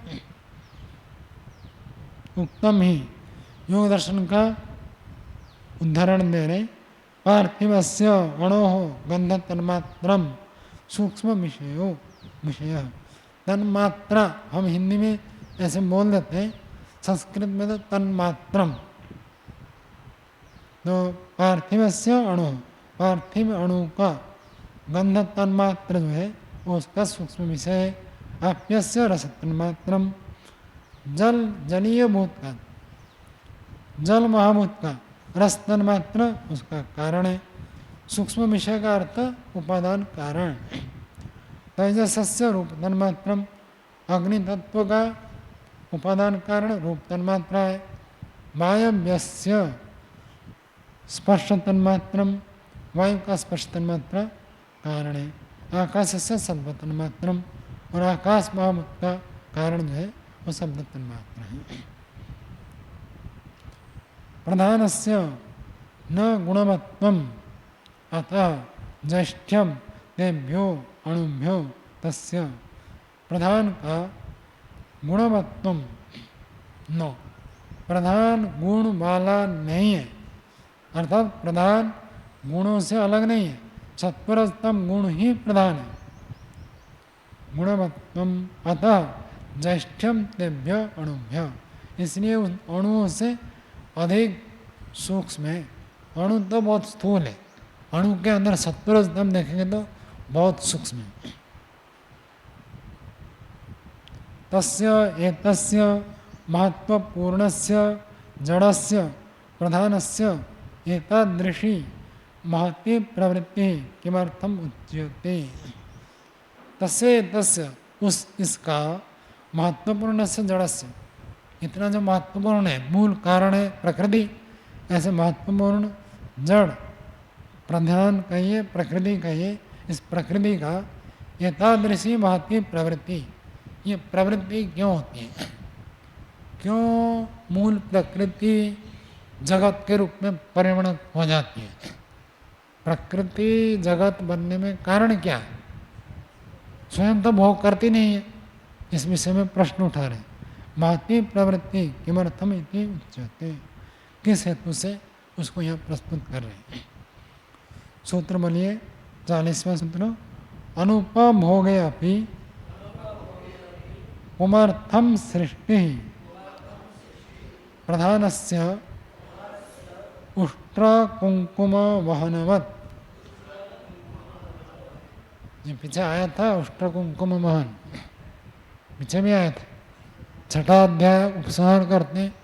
उत्तम ही योग दर्शन का उदाहरण दे रहे, पार्थिवस्य अणोः गंध तन्मात्रम सूक्ष्म विषय। तन्मात्रा हम हिंदी में ऐसे बोल देते हैं, संस्कृत में तो तन्मात्रम। तो पार्थिवस्य अणु, पार्थिव अणु का गंध तन्मात्र जो है वो उसका सूक्ष्म विषय है। आप्यस्य रस तन्मात्रम, जल जलीय भूत का, जल महाभूत का रस तन्मात्र उसका कारण है। सूक्ष्म विषय का अर्थ उपादान कारण। तेजसस्य रूप तन्मात्रम, अग्नि तत्व का उपादान कारण रूप तन्मात्रा है। वायव्यस्य स्पर्श तन्मात्रम, वायु का स्पर्श तन्मात्रा कारण है। आकाश से शब्द तन्मात्रम, और आकाश महाभूत का कारण जो है वो शब्द तन्मात्रा है। प्रधानस्य न गुणवत्वम अतः ज्येष्ठ्यम तेभ्यो अणुभ्यो तस्य, प्रधान का गुणवत्वम न, प्रधान गुण वाला नहीं है, अर्थात प्रधान गुणों से अलग नहीं है। सत्वरजतम गुण ही प्रधान है। गुणवत्वम अतः ज्येष्ठ्यम तेभ्य अणुभ्य, इसलिए उन अणुओं से अधिक सूक्ष्म है। अणु तो बहुत स्थूल है, अणु के अंदर सत्वरजतम देखेंगे तो बहुत सूक्ष्म है। तस्य एतस्य महत्वपूर्णस्य जड़स्य प्रधानस्य एतादृशी महती प्रवृत्ति किमर्थम उच्यते। तस्य एतस्य उस इसका महत्वपूर्ण से जड़स्य, इतना जो महत्वपूर्ण है, मूल कारण है प्रकृति, ऐसे महत्वपूर्ण जड़ प्रधान कहिए, प्रकृति कहिए, इस प्रकृति का एतादृशी महती प्रवृत्ति, ये प्रवृत्ति क्यों होती है? क्यों मूल प्रकृति जगत के रूप में परिणत हो जाती है? प्रकृति जगत बनने में कारण क्या है? स्वयं तो भोग करती नहीं है, इस विषय में प्रश्न उठा रहे। महती प्रवृत्ति किमर्थम इति उच्यते, किस हेतु से उसको यहाँ प्रस्तुत कर रहे हैं। सूत्र बोलिए, 40वां सूत्र। अनुपभोगे अपि पुमर्थम सृष्टि प्रधानस्य उष्ट्र कुंकुम वहनवत। ये पीछे आया था उष्ट्र कुंकुम वहन, पीछे भी आया था। छठा अध्याय उपसंहार करते हैं,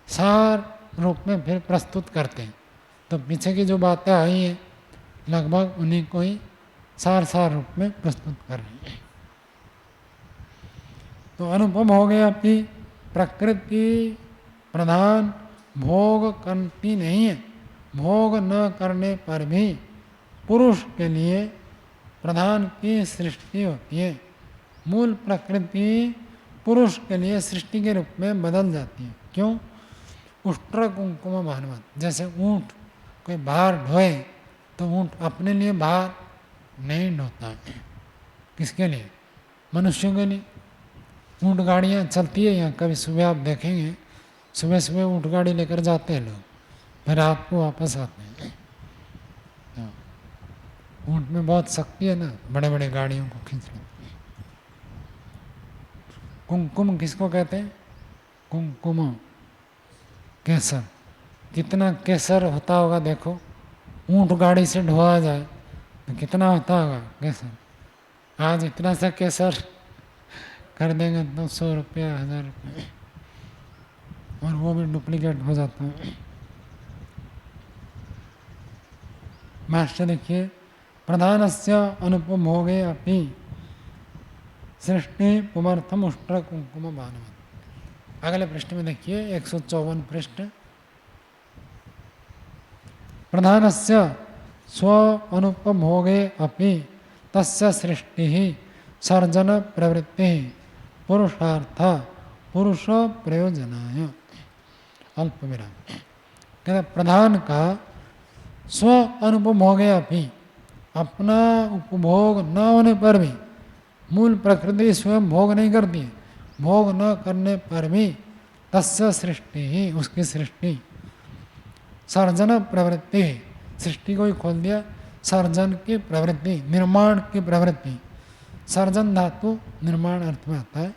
सार रूप में फिर प्रस्तुत करते हैं। तो पीछे की जो बातें आई हैं लगभग उन्हीं को ही सार रूप में प्रस्तुत कर रहे हैं। तो अनुपम हो गया कि प्रकृति प्रधान भोग करती नहीं है, भोग न करने पर भी पुरुष के लिए प्रधान की सृष्टि होती है। मूल प्रकृति पुरुष के लिए सृष्टि के रूप में बदल जाती है। क्यों? उष्ट्र कुंकुम भानुवत। जैसे ऊँट कोई बाहर ढोए तो ऊँट अपने लिए बाहर नहीं ढोता है। किसके लिए? मनुष्यों के लिए। ऊँट गाड़ियाँ चलती है यहाँ, कभी सुबह आप देखेंगे, सुबह सुबह ऊँट गाड़ी लेकर जाते हैं लोग, फिर रात को वापस आते हैं। ऊँट में बहुत शक्ति है ना, बड़े बड़े गाड़ियों को खींच लेते हैं। कुंकुम किसको कहते हैं? कुंकुम केसर। कितना केसर होता होगा देखो, ऊँट गाड़ी से ढोआ जाए तो कितना होता होगा केसर। आज इतना सा केसर कर देंगे तो 100 रुपया 1000 रुपये, और वो भी डुप्लीकेट हो जाता है। मास्टर देखिए, प्रधानस्य अनुपभोगे अपि सृष्टि पुमर्थम उष्ट्र कुंकुम भानुवत। अगले पृष्ठ में देखिए 154 पृष्ठ। प्रधानस्य स्व अनुपभोगे अपि तस्य सृष्टि सर्जन प्रवृत्ति पुरुषार्थ पुरुष प्रयोजनाय। अल्प विराम। कहते प्रधान का स्व अनुपभोगे अपि, अपना उपभोग न होने पर भी, मूल प्रकृति स्वयं भोग नहीं करती है, भोग न करने पर भी तस्य सृष्टि ही, उसकी सृष्टि सर्जन प्रवृत्ति, सृष्टि को ही खोल दिया, सर्जन की प्रवृत्ति, निर्माण की प्रवृत्ति। सर्जन धातु निर्माण अर्थ में आता है।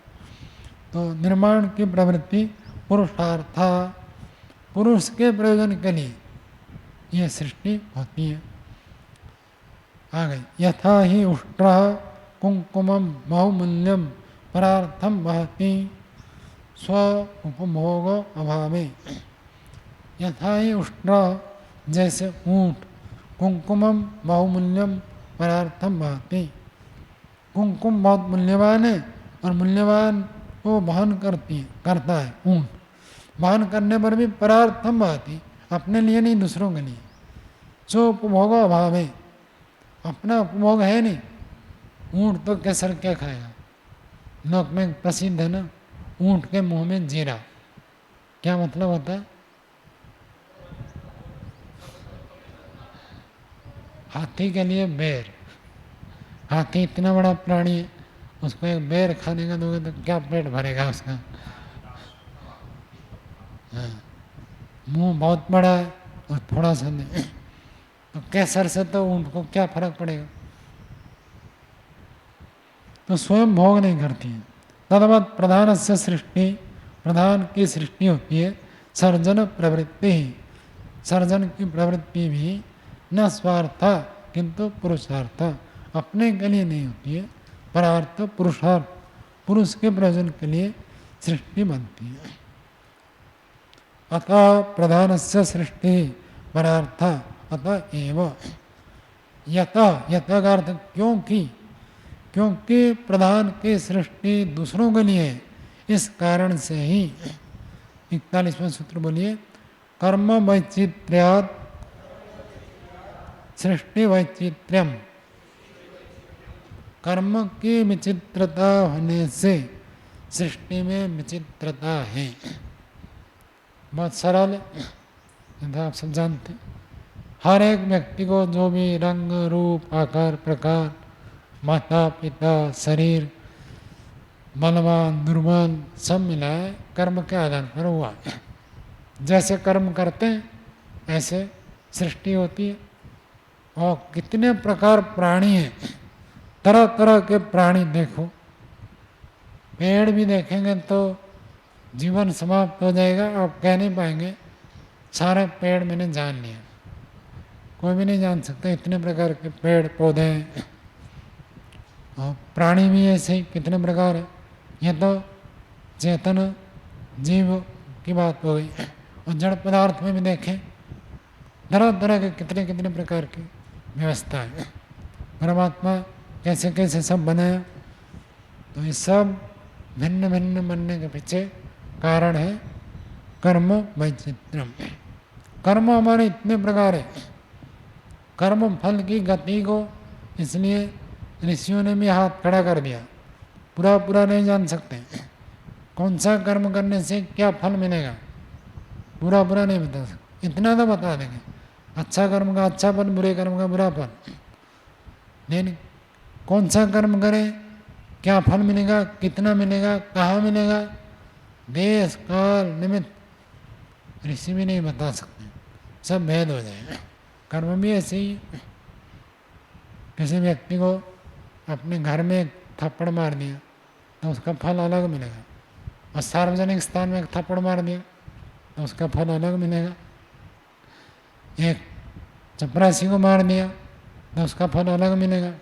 तो निर्माण की प्रवृत्ति पुरुषार्थ, पुरुष के प्रयोजन के लिए यह सृष्टि होती है। आ गई। यथा ही उष्ट्र कुंकुमम बहुमूल्यम परार्थम वहति स्व उपभोग अभावे। यथा ही उष्ट्र, जैसे ऊँट, कुंकुमम बहुमूल्यम परार्थम वहति, कुंकुम बहुत मूल्यवान है और मूल्यवान को वहन करता है ऊँट। वहन करने पर भी परार्थम वहति, अपने लिए नहीं दूसरों के लिए। जो उपभोग अभाव है, अपना उपभोग है नहीं। ऊँट तो केसर क्या खाएगा? लोक में प्रसिद्ध है ना, ऊँट के मुंह में जीरा। क्या मतलब होता है? हाथी के लिए बेर। हाथी इतना बड़ा प्राणी है, उसको एक बेर खाने का दोगे तो क्या पेट भरेगा उसका? हाँ, मुंह बहुत बड़ा है और थोड़ा सा नहीं, तो केसर से तो ऊँट को क्या फर्क पड़ेगा? तो स्वयं भोग नहीं करती है। तदवत प्रधान से सृष्टि, प्रधान की सृष्टि होती है सर्जन प्रवृत्ति ही। सर्जन की प्रवृत्ति भी न स्वार्थ किंतु पुरुषार्थ, अपने के लिए नहीं होती है, परार्थ पुरुषार्थ, पुरुष के प्रयोजन के लिए सृष्टि बनती है। अतः प्रधान से सृष्टि परार्थ अतः एव। यतः का अर्थ क्योंकि प्रधान की सृष्टि दूसरों के लिए, इस कारण से ही। 41वां सूत्र बोलिए। कर्म वैचित्र्यात् सृष्टि वैचित्र्यम, कर्म की विचित्रता होने से सृष्टि में विचित्रता है। बहुत सरल है, आप सब जानते हैं। हर एक व्यक्ति को जो भी रंग रूप आकार प्रकार, माता पिता शरीर, बलवान दुर्बल सब मिला है, कर्म के आधार पर हुआ। जैसे कर्म करते हैं ऐसे सृष्टि होती है। और कितने प्रकार प्राणी हैं, तरह तरह के प्राणी देखो, पेड़ भी देखेंगे तो जीवन समाप्त हो जाएगा, आप कह नहीं पाएंगे सारे पेड़ मैंने जान लिया। कोई भी नहीं जान सकता, इतने प्रकार के पेड़ पौधे हैं। और प्राणी भी ऐसे ही कितने प्रकार है। ये तो चेतन जीव की बात हो गई। और जड़ पदार्थ में भी देखें तरह तरह के कितने कितने प्रकार की व्यवस्था है। परमात्मा कैसे कैसे सब बनाया, तो ये सब भिन्न भिन्न बनने के पीछे कारण है कर्म वैचित्र्यम। कर्म हमारे इतने प्रकार है, कर्म फल की गति को इसलिए ऋषियों ने भी हाथ खड़ा कर दिया। पूरा पूरा नहीं जान सकते कौन सा कर्म करने से क्या फल मिलेगा, पूरा पूरा नहीं बता सकते। इतना तो बता देंगे अच्छा कर्म का अच्छा फल, बुरे कर्म का बुरा फल। लेकिन कौन सा कर्म करें, क्या फल मिलेगा, कितना मिलेगा, कहाँ मिलेगा, देश काल निमित्त ऋषि भी नहीं बता सकते, सब भेद हो जाएगा। कर्म भी ऐसे ही। किसी व्यक्ति को अपने घर में एक थप्पड़ मार दिया तो उसका फल अलग मिलेगा, और सार्वजनिक स्थान में एक थप्पड़ मार दिया तो उसका फल अलग मिलेगा। एक चपरासी को मार दिया तो उसका फल अलग मिलेगा,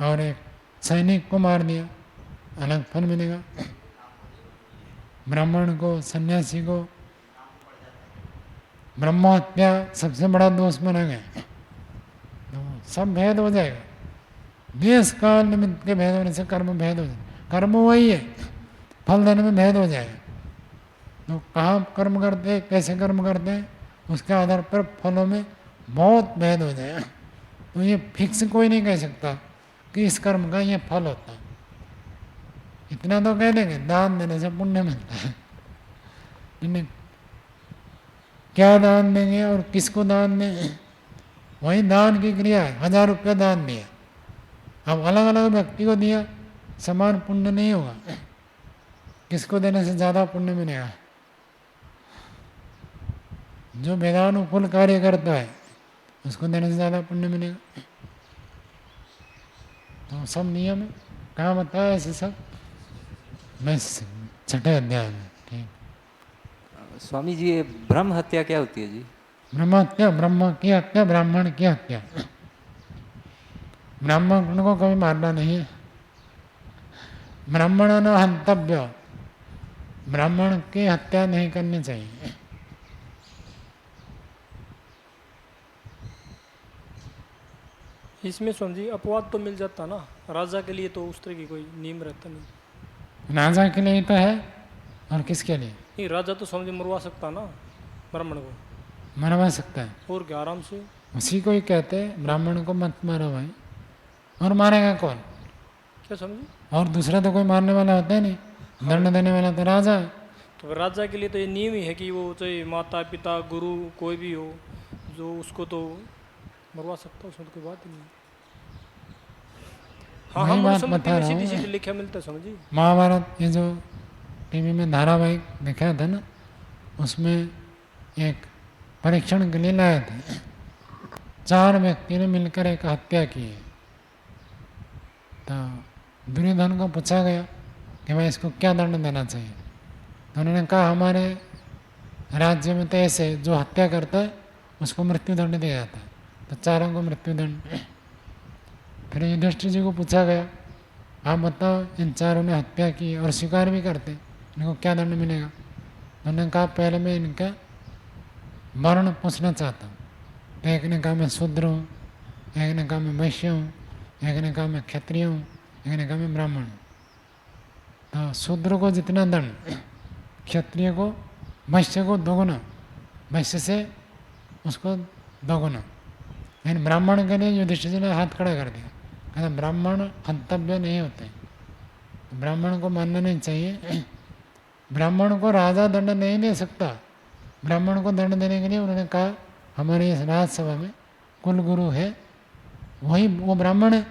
और एक सैनिक को मार दिया अलग फल मिलेगा। ब्राह्मण को, सन्यासी को ब्रह्महत्या सबसे बड़ा दोष माना गया, तो सब भेद हो जाएगा। देश काल निमित्त के भेद होने से कर्म भेद हो जाएगा। कर्म वही है, फल देने में भेद हो जाएगा। तो कहाँ कर्म करते हैं, कैसे कर्म करते हैं, उसके आधार पर फलों में बहुत भेद हो जाएगा। तो ये फिक्स कोई नहीं कह सकता कि इस कर्म का ये फल होता है। इतना तो कह देंगे दान देने से पुण्य मिलता है, लेकिन क्या दान देंगे और किसको दान देंगे, वही दान की क्रिया है। 1000 रुपया दान दिया, अब अलग अलग व्यक्ति को दिया, समान पुण्य नहीं होगा। किसको देने से ज़्यादा पुण्य मिलेगा, जो वेदानुकूल कार्य करता है उसको देने से ज़्यादा पुण्य मिलेगा। तो सब नियम है, कहाँ बताया ऐसे सब, बस 6ठे अध्याय में। ठीक,
स्वामी जी ये ब्रह्म हत्या क्या होती है जी?
ब्रह्म हत्या, ब्रह्म की हत्या, ब्राह्मण की हत्या। ब्राह्मण को कभी मारना नहीं है। ब्राह्मण न हंतव्य, ब्राह्मण की हत्या नहीं करनी चाहिए।
इसमें स्वामी जी अपवाद तो मिल जाता ना, राजा के लिए तो उस तरह की कोई नियम रहता नहीं।
राजा के लिए तो है, और किसके लिए?
नहीं, राजा तो स्वामी जी मरवा सकता ना ब्राह्मण को,
मरवा सकता है,
और क्या आराम से।
उसी को ही कहते हैं ब्राह्मण को मत मारो भाई। और मारेगा कौन?
क्या स्वामी जी?
और दूसरा तो कोई मारने वाला होता है नहीं, दंड देने वाला तो राजा है।
तो राजा के लिए तो ये नियम ही है कि वो चाहे माता पिता गुरु कोई भी हो, जो उसको तो मरवा सकता है, उसमें तो कोई बात ही नहीं। हाँ
वही
हम
बात
समझ
बता रहा
सीधी
हूँ।
सीधी लिखा मिलता है स्वामी जी।
महाभारत ये जो टीवी में धारावाहिक दिखाया था ना, उसमें एक परीक्षण के लिए लाए थे। 4 व्यक्ति ने मिलकर एक हत्या की है। तो दुर्योधन को पूछा गया कि भाई इसको क्या दंड देना चाहिए, तो उन्होंने कहा हमारे राज्य में तो ऐसे जो हत्या करता है उसको मृत्यु दंड दिया जाता है, तो 4 को मृत्यु दंड। फिर युधिष्ठिर जी को पूछा गया आप बताओ इन 4 ने हत्या की और स्वीकार भी करते, इनको क्या दंड मिलेगा? तो उन्होंने कहा पहले मैं इनका वर्ण पूछना चाहता हूँ। तो एक ने कहा मैं शूद्र हूँ, एक ने कहा मैं वैश्य हूँ, एक ने कहा मैं क्षत्रिय हूँ, एक ने कहा मैं ब्राह्मण हूँ। तो शूद्र को जितना दंड, क्षत्रिय को, वैश्य को 2 गुना, वैश्य से उसको 2 गुना। लेकिन ब्राह्मण के लिए युधिष्ठिर जी ने हाथ खड़ा कर दिया, कहता ब्राह्मण हंतव्य नहीं होते, ब्राह्मण को मानना नहीं चाहिए। ब्राह्मण को राजा दंड नहीं दे सकता। ब्राह्मण को दंड देने के लिए उन्होंने कहा हमारे इस राज्यसभा में कुल गुरु है, वही वो ब्राह्मण है,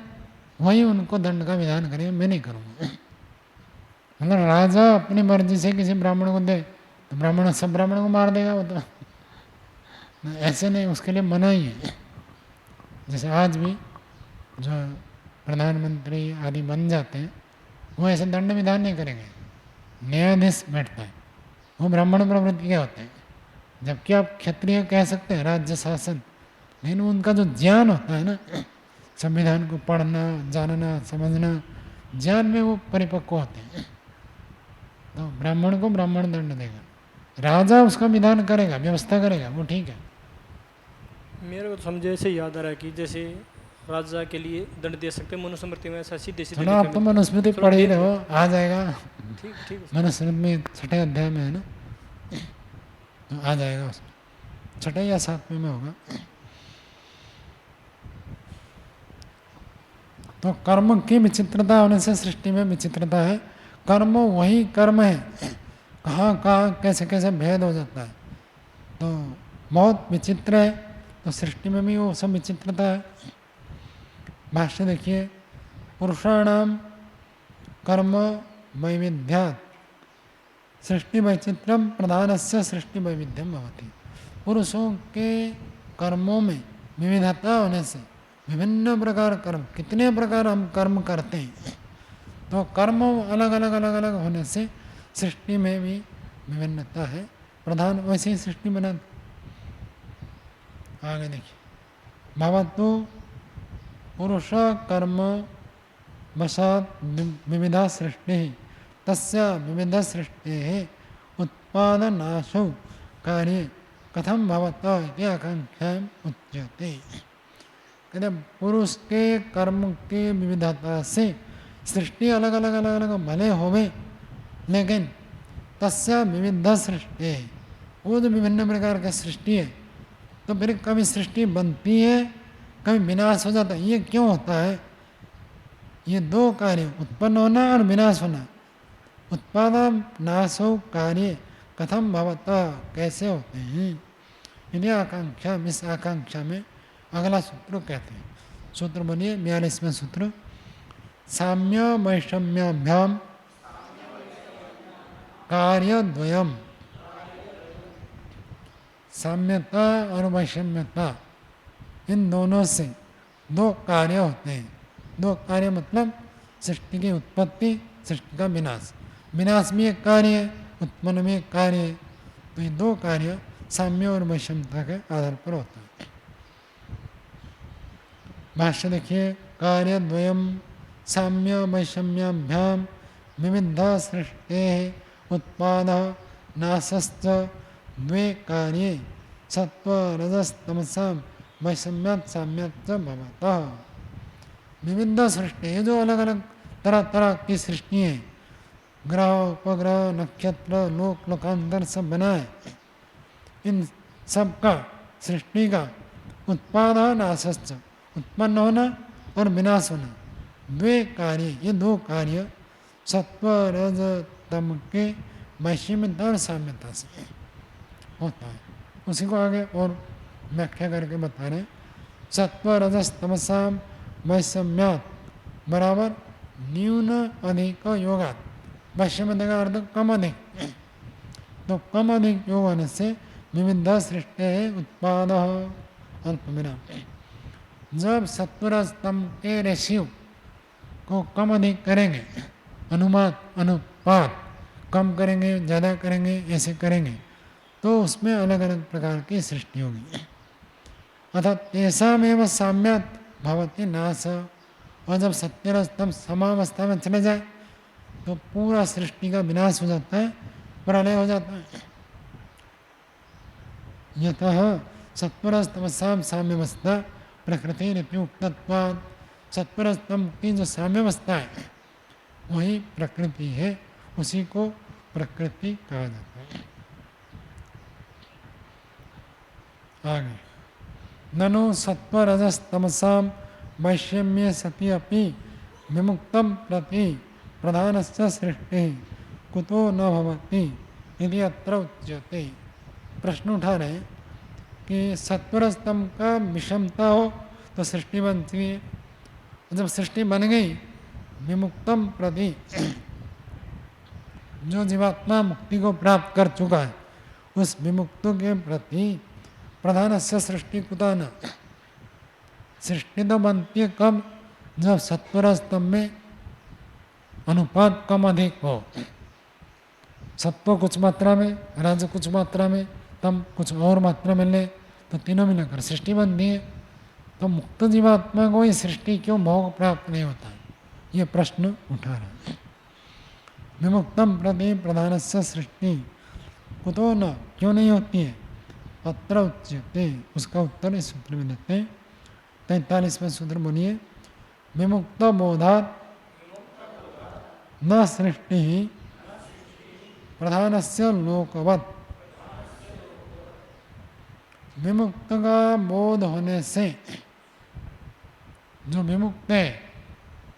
वही उनको दंड का विधान करेंगे, मैं नहीं करूँगा। मतलब राजा अपनी मर्जी से किसी ब्राह्मण को दे तो ब्राह्मण सब ब्राह्मण को मार देगा, वो तो ऐसे नहीं, उसके लिए मना ही है। जैसे आज भी जो प्रधानमंत्री आदि बन जाते हैं वो ऐसे दंड विधान नहीं करेंगे, न्यायाधीश बैठता है, वो ब्राह्मण प्रवृत्ति के होते हैं। जबकि आप क्षत्रिय कह सकते हैं, राज्य शासन, लेकिन उनका जो ज्ञान होता है ना, संविधान को पढ़ना, जानना, समझना, ज्ञान में वो परिपक्व होते हैं। तो ब्राह्मण को ब्राह्मण दंड देगा, राजा उसका विधान करेगा, व्यवस्था करेगा, वो ठीक है।
मेरे को तो समझे ऐसे याद आ रहा है कि जैसे राजा के लिए दंड दे सकते हैं, मनुस्मृति में ऐसा सीधे सीधे
चलो आप तो मनुस्मृति पढ़ ही रहे हो, आ जाएगा।
ठीक ठीक है।
मनुस्मृति में 6ठे अध्याय में है ना, तो आ जाएगा उसमें, 6ठे या 7वें में होगा। तो कर्म की विचित्रता होने से सृष्टि में विचित्रता है। कर्म वही कर्म है, कहाँ कहाँ कैसे कैसे भेद हो जाता है, तो बहुत विचित्र है। तो सृष्टि में भी वो सब विचित्रता है। भाष्य देखिए, पुरुषाणाम कर्म वैविध्यात् सृष्टि वैचित्रम प्रधानस्य सृष्टि वैविध्यम भवति। पुरुषों के कर्मों में विविधता होने से विभिन्न प्रकार कर्म, कितने प्रकार हम कर्म करते हैं, तो कर्म अलग अलग अलग अलग होने से सृष्टि में भी विभिन्नता है। प्रधान वैसे ही सृष्टि बना। आगे देखिए, भवतु पुरुष कर्म वशात् विविधा सृष्टि तस्य विविध सृष्टि उत्पादनाशो कार्य कथम भवता इति आकांक्षा उच्यते। कहते पुरुष के कर्म के विविधता से सृष्टि अलग अलग अलग अलग भले होवे, लेकिन तस्य विविध सृष्टि, वो जो विभिन्न प्रकार का सृष्टि है, तो फिर कभी सृष्टि बनती है, कभी विनाश हो जाता है। ये क्यों होता है? ये दो कार्य, उत्पन्न होना और विनाश होना। उत्पादन नाशो कार्य कथम भवता, कैसे होते हैं, यदि आकांक्षा, इस आकांक्षा में अगला सूत्र कहते हैं। सूत्र बोलिए, 42वें सूत्र, साम्य वैषम्याभ्याम कार्यद्वयम। साम्यता और वैषम्यता, इन दोनों से दो कार्य होते हैं। दो कार्य मतलब सृष्टि की उत्पत्ति, सृष्टि का विनाश। विनाश भी एक कार्य है, उत्पन्न भी एक कार्य है। तो ये दो कार्य साम्य और वैषम्यता के आधार पर होता है। भाष्य देखिए, कार्यद्वयम साम्य वैषम्याभ्याम विविध सृष्टे उत्पाद नाशश्च द्वे कार्ये सत्व रजस्तमसां वैषम्यात् साम्यात् भवतः। विविध सृष्टि, ये जो अलग अलग तरह तरह की सृष्टि है, ग्रह उपग्रह नक्षत्र लोक लोकांतर सब बनाए, इन सब का सृष्टि का उत्पाद नाशश्च, उत्पन्न होना और विनाश होना, द्वे कार्य, ये दो कार्य सत्व रज तम के वैषम्यता और साम्यता से होता है। उसी को आगे और व्याख्या करके बता रहे, सत्व रजस तमसाम वैषम्यात् बराबर न्यून अधिक योगात्। वैषम्यता का अर्थ कम अधिक, तो कम अधिक योग होने से विविध सृष्टि है उत्पाद अल्प विराम। जब सत्वरज तम के रेशियो को कम अधिक करेंगे, अनुपात अनुपात कम करेंगे ज़्यादा करेंगे ऐसे करेंगे, तो उसमें अलग अलग प्रकार की सृष्टि होगी। अर्थात तेषामेव साम्यात् भवति नाश। और जब सत्यरस्तम समावस्था में चले जाए तो पूरा सृष्टि का विनाश हो जाता है, प्रलय हो जाता है। यतः सत्वरस्तमसाम साम्यावस्था प्रकृति रित्युक्तत्वात्, सत्वरस्तम की जो साम्यावस्था है वही प्रकृति है, उसी को प्रकृति कहा जाता है। आगे, ननु सत्वरजस्तमसाम वैषम्ये सति अपि विमुक्तम प्रति प्रधानस्य सृष्टि कुतो न भवति यदि अत्र उच्यते। प्रश्न उठा रहे कि सत्वरजतम का विषमता हो तो सृष्टि बनती है, जब सृष्टि बन गई विमुक्तम प्रति, जो जीवात्मा मुक्ति को प्राप्त कर चुका है उस विमुक्तों के प्रति प्रधान से सृष्टि कुता न। सृष्टि तो बनती है कब? जब सत्वरजतम में अनुपात कम अधिक हो, सत्व कुछ मात्रा में, रज कुछ मात्रा में, तम कुछ और मात्रा में ले तो तीनों मिलाकर सृष्टि बनती है। तो मुक्त जीवात्मा को ये सृष्टि क्यों भोग प्राप्त नहीं होता है, ये प्रश्न उठा रहा है। विमुक्तम प्रति प्रधान से सृष्टि कुतो न, क्यों नहीं होती है, अत्र उच्यते, उसका उत्तर इस सूत्र में देते हैं। 43वें सूत्र बोलिए, विमुक्त बोधात न सृष्टि प्रधानस्य लोकवत्। विमुक्त का बोध होने से, जो विमुक्त है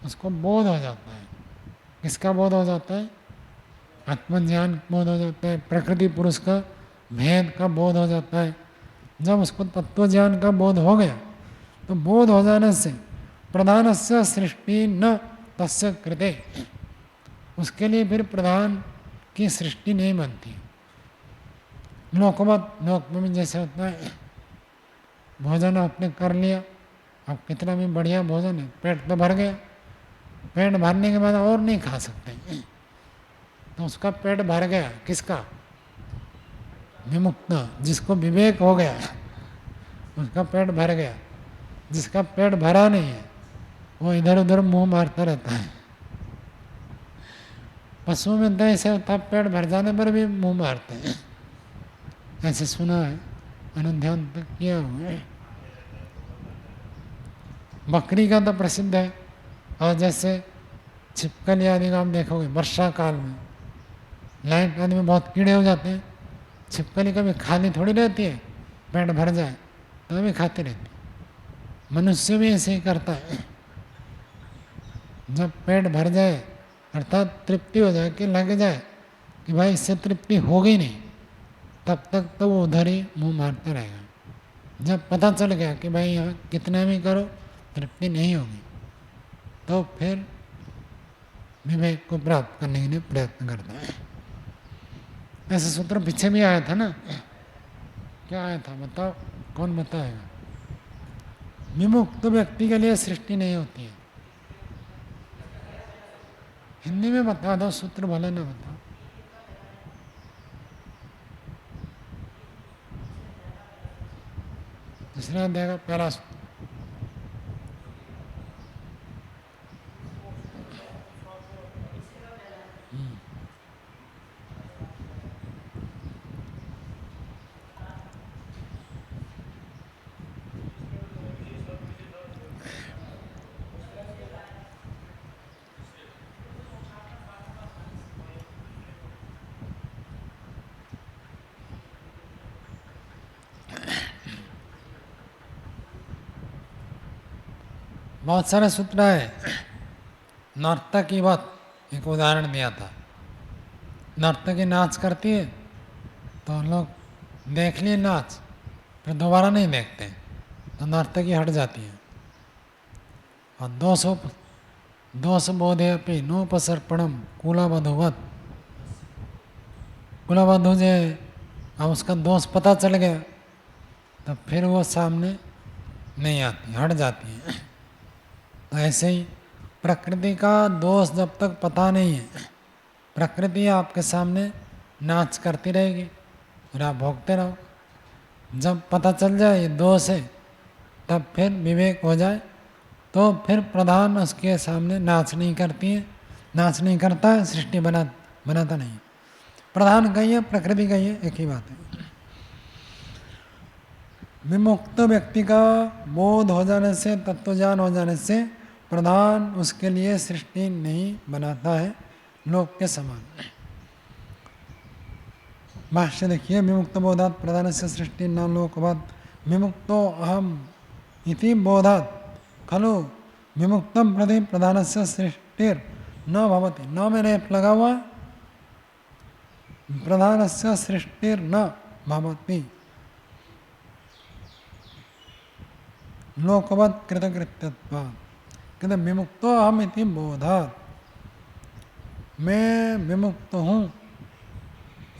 उसको बोध हो जाता है। किसका बोध हो जाता है, आत्मज्ञान बोध हो जाता है, प्रकृति पुरुष का भेद का बोध हो जाता है। जब उसको तत्व ज्ञान का बोध हो गया तो बोध हो जाने से प्रधानस्य सृष्टि न तस्य कृते, उसके लिए फिर प्रधान की सृष्टि नहीं बनती। लोकवत, लोक में भी जैसे होता है, भोजन आपने कर लिया, अब कितना भी बढ़िया भोजन है, पेट तो भर गया, पेट भरने के बाद और नहीं खा सकते, तो उसका पेट भर गया। किसका, विमुक्त, जिसको विवेक हो गया उसका पेट भर गया। जिसका पेट भरा नहीं है वो इधर उधर मुंह मारता रहता है। पशु में तो ऐसे होता, पेट भर जाने पर भी मुंह मारते हैं, ऐसे सुना है, अनुध्यान तक किया हुआ है। बकरी का तो प्रसिद्ध है। और जैसे छिपकली आदि का आप देखोगे वर्षा काल में लाइट आदि में बहुत कीड़े हो जाते हैं, छिपकली कभी खाली थोड़ी रहती है, पेट भर जाए तो भी खाती रहती है। मनुष्य भी ऐसे ही करता है, जब पेट भर जाए अर्थात तृप्ति हो जाए कि लग जाए कि भाई इससे तृप्ति होगी नहीं, तब तक तो वो उधर ही मुंह मारता रहेगा। जब पता चल गया कि भाई यहाँ कितना भी करो तृप्ति नहीं होगी, तो फिर विवेक को प्राप्त करने के लिए प्रयत्न करता है। ऐसे सूत्र पीछे भी आया था ना, क्या आया था बताओ, कौन बताएगा। विमुक्त व्यक्ति के लिए सृष्टि नहीं होती है। हिंदी में बता दो, सूत्र भले ना बताओ। दूसरा देगा पहला सूत्र। बहुत सारे सूत्र है। नर्तक की बात एक उदाहरण दिया था, नर्तकी नाच करती है तो लोग देख लिए नाच, फिर दोबारा नहीं देखते, तो नर्तकी हट जाती है। और दोष बोधे अपनी नोपसर्पणम कुलावधुवत, कुलावधु जे अब उसका दोष पता चल गया तो फिर वो सामने नहीं आती, हट जाती है। तो ऐसे ही प्रकृति का दोष जब तक पता नहीं है, प्रकृति आपके सामने नाच करती रहेगी और आप भोगते रहो। जब पता चल जाए ये दोष है, तब फिर विवेक हो जाए तो फिर प्रधान उसके सामने नाच नहीं करती है, नाच नहीं करता है, सृष्टि बनाता नहीं। प्रधान कही है, प्रकृति कही है, एक ही बात है। विमुक्त व्यक्ति का बोध हो जाने से, तत्वज्ञान हो जाने से प्रधान उसके लिए सृष्टि नहीं बनाता है लोक के समान। भाष्य देखिए, विमुक्त बोधात प्रधान से सृष्टि न लोकवत विमुक्तो अहम इति बोधात खलु विमुक्तम प्रति प्रधान से सृष्टिर न भवति। न में रेप लगा हुआ, प्रधान से सृष्टिर न भवति लोकवत कृतकृत्यत्वात्। कहते विमुक्तो अहम इति बोधात, मैं विमुक्त हूँ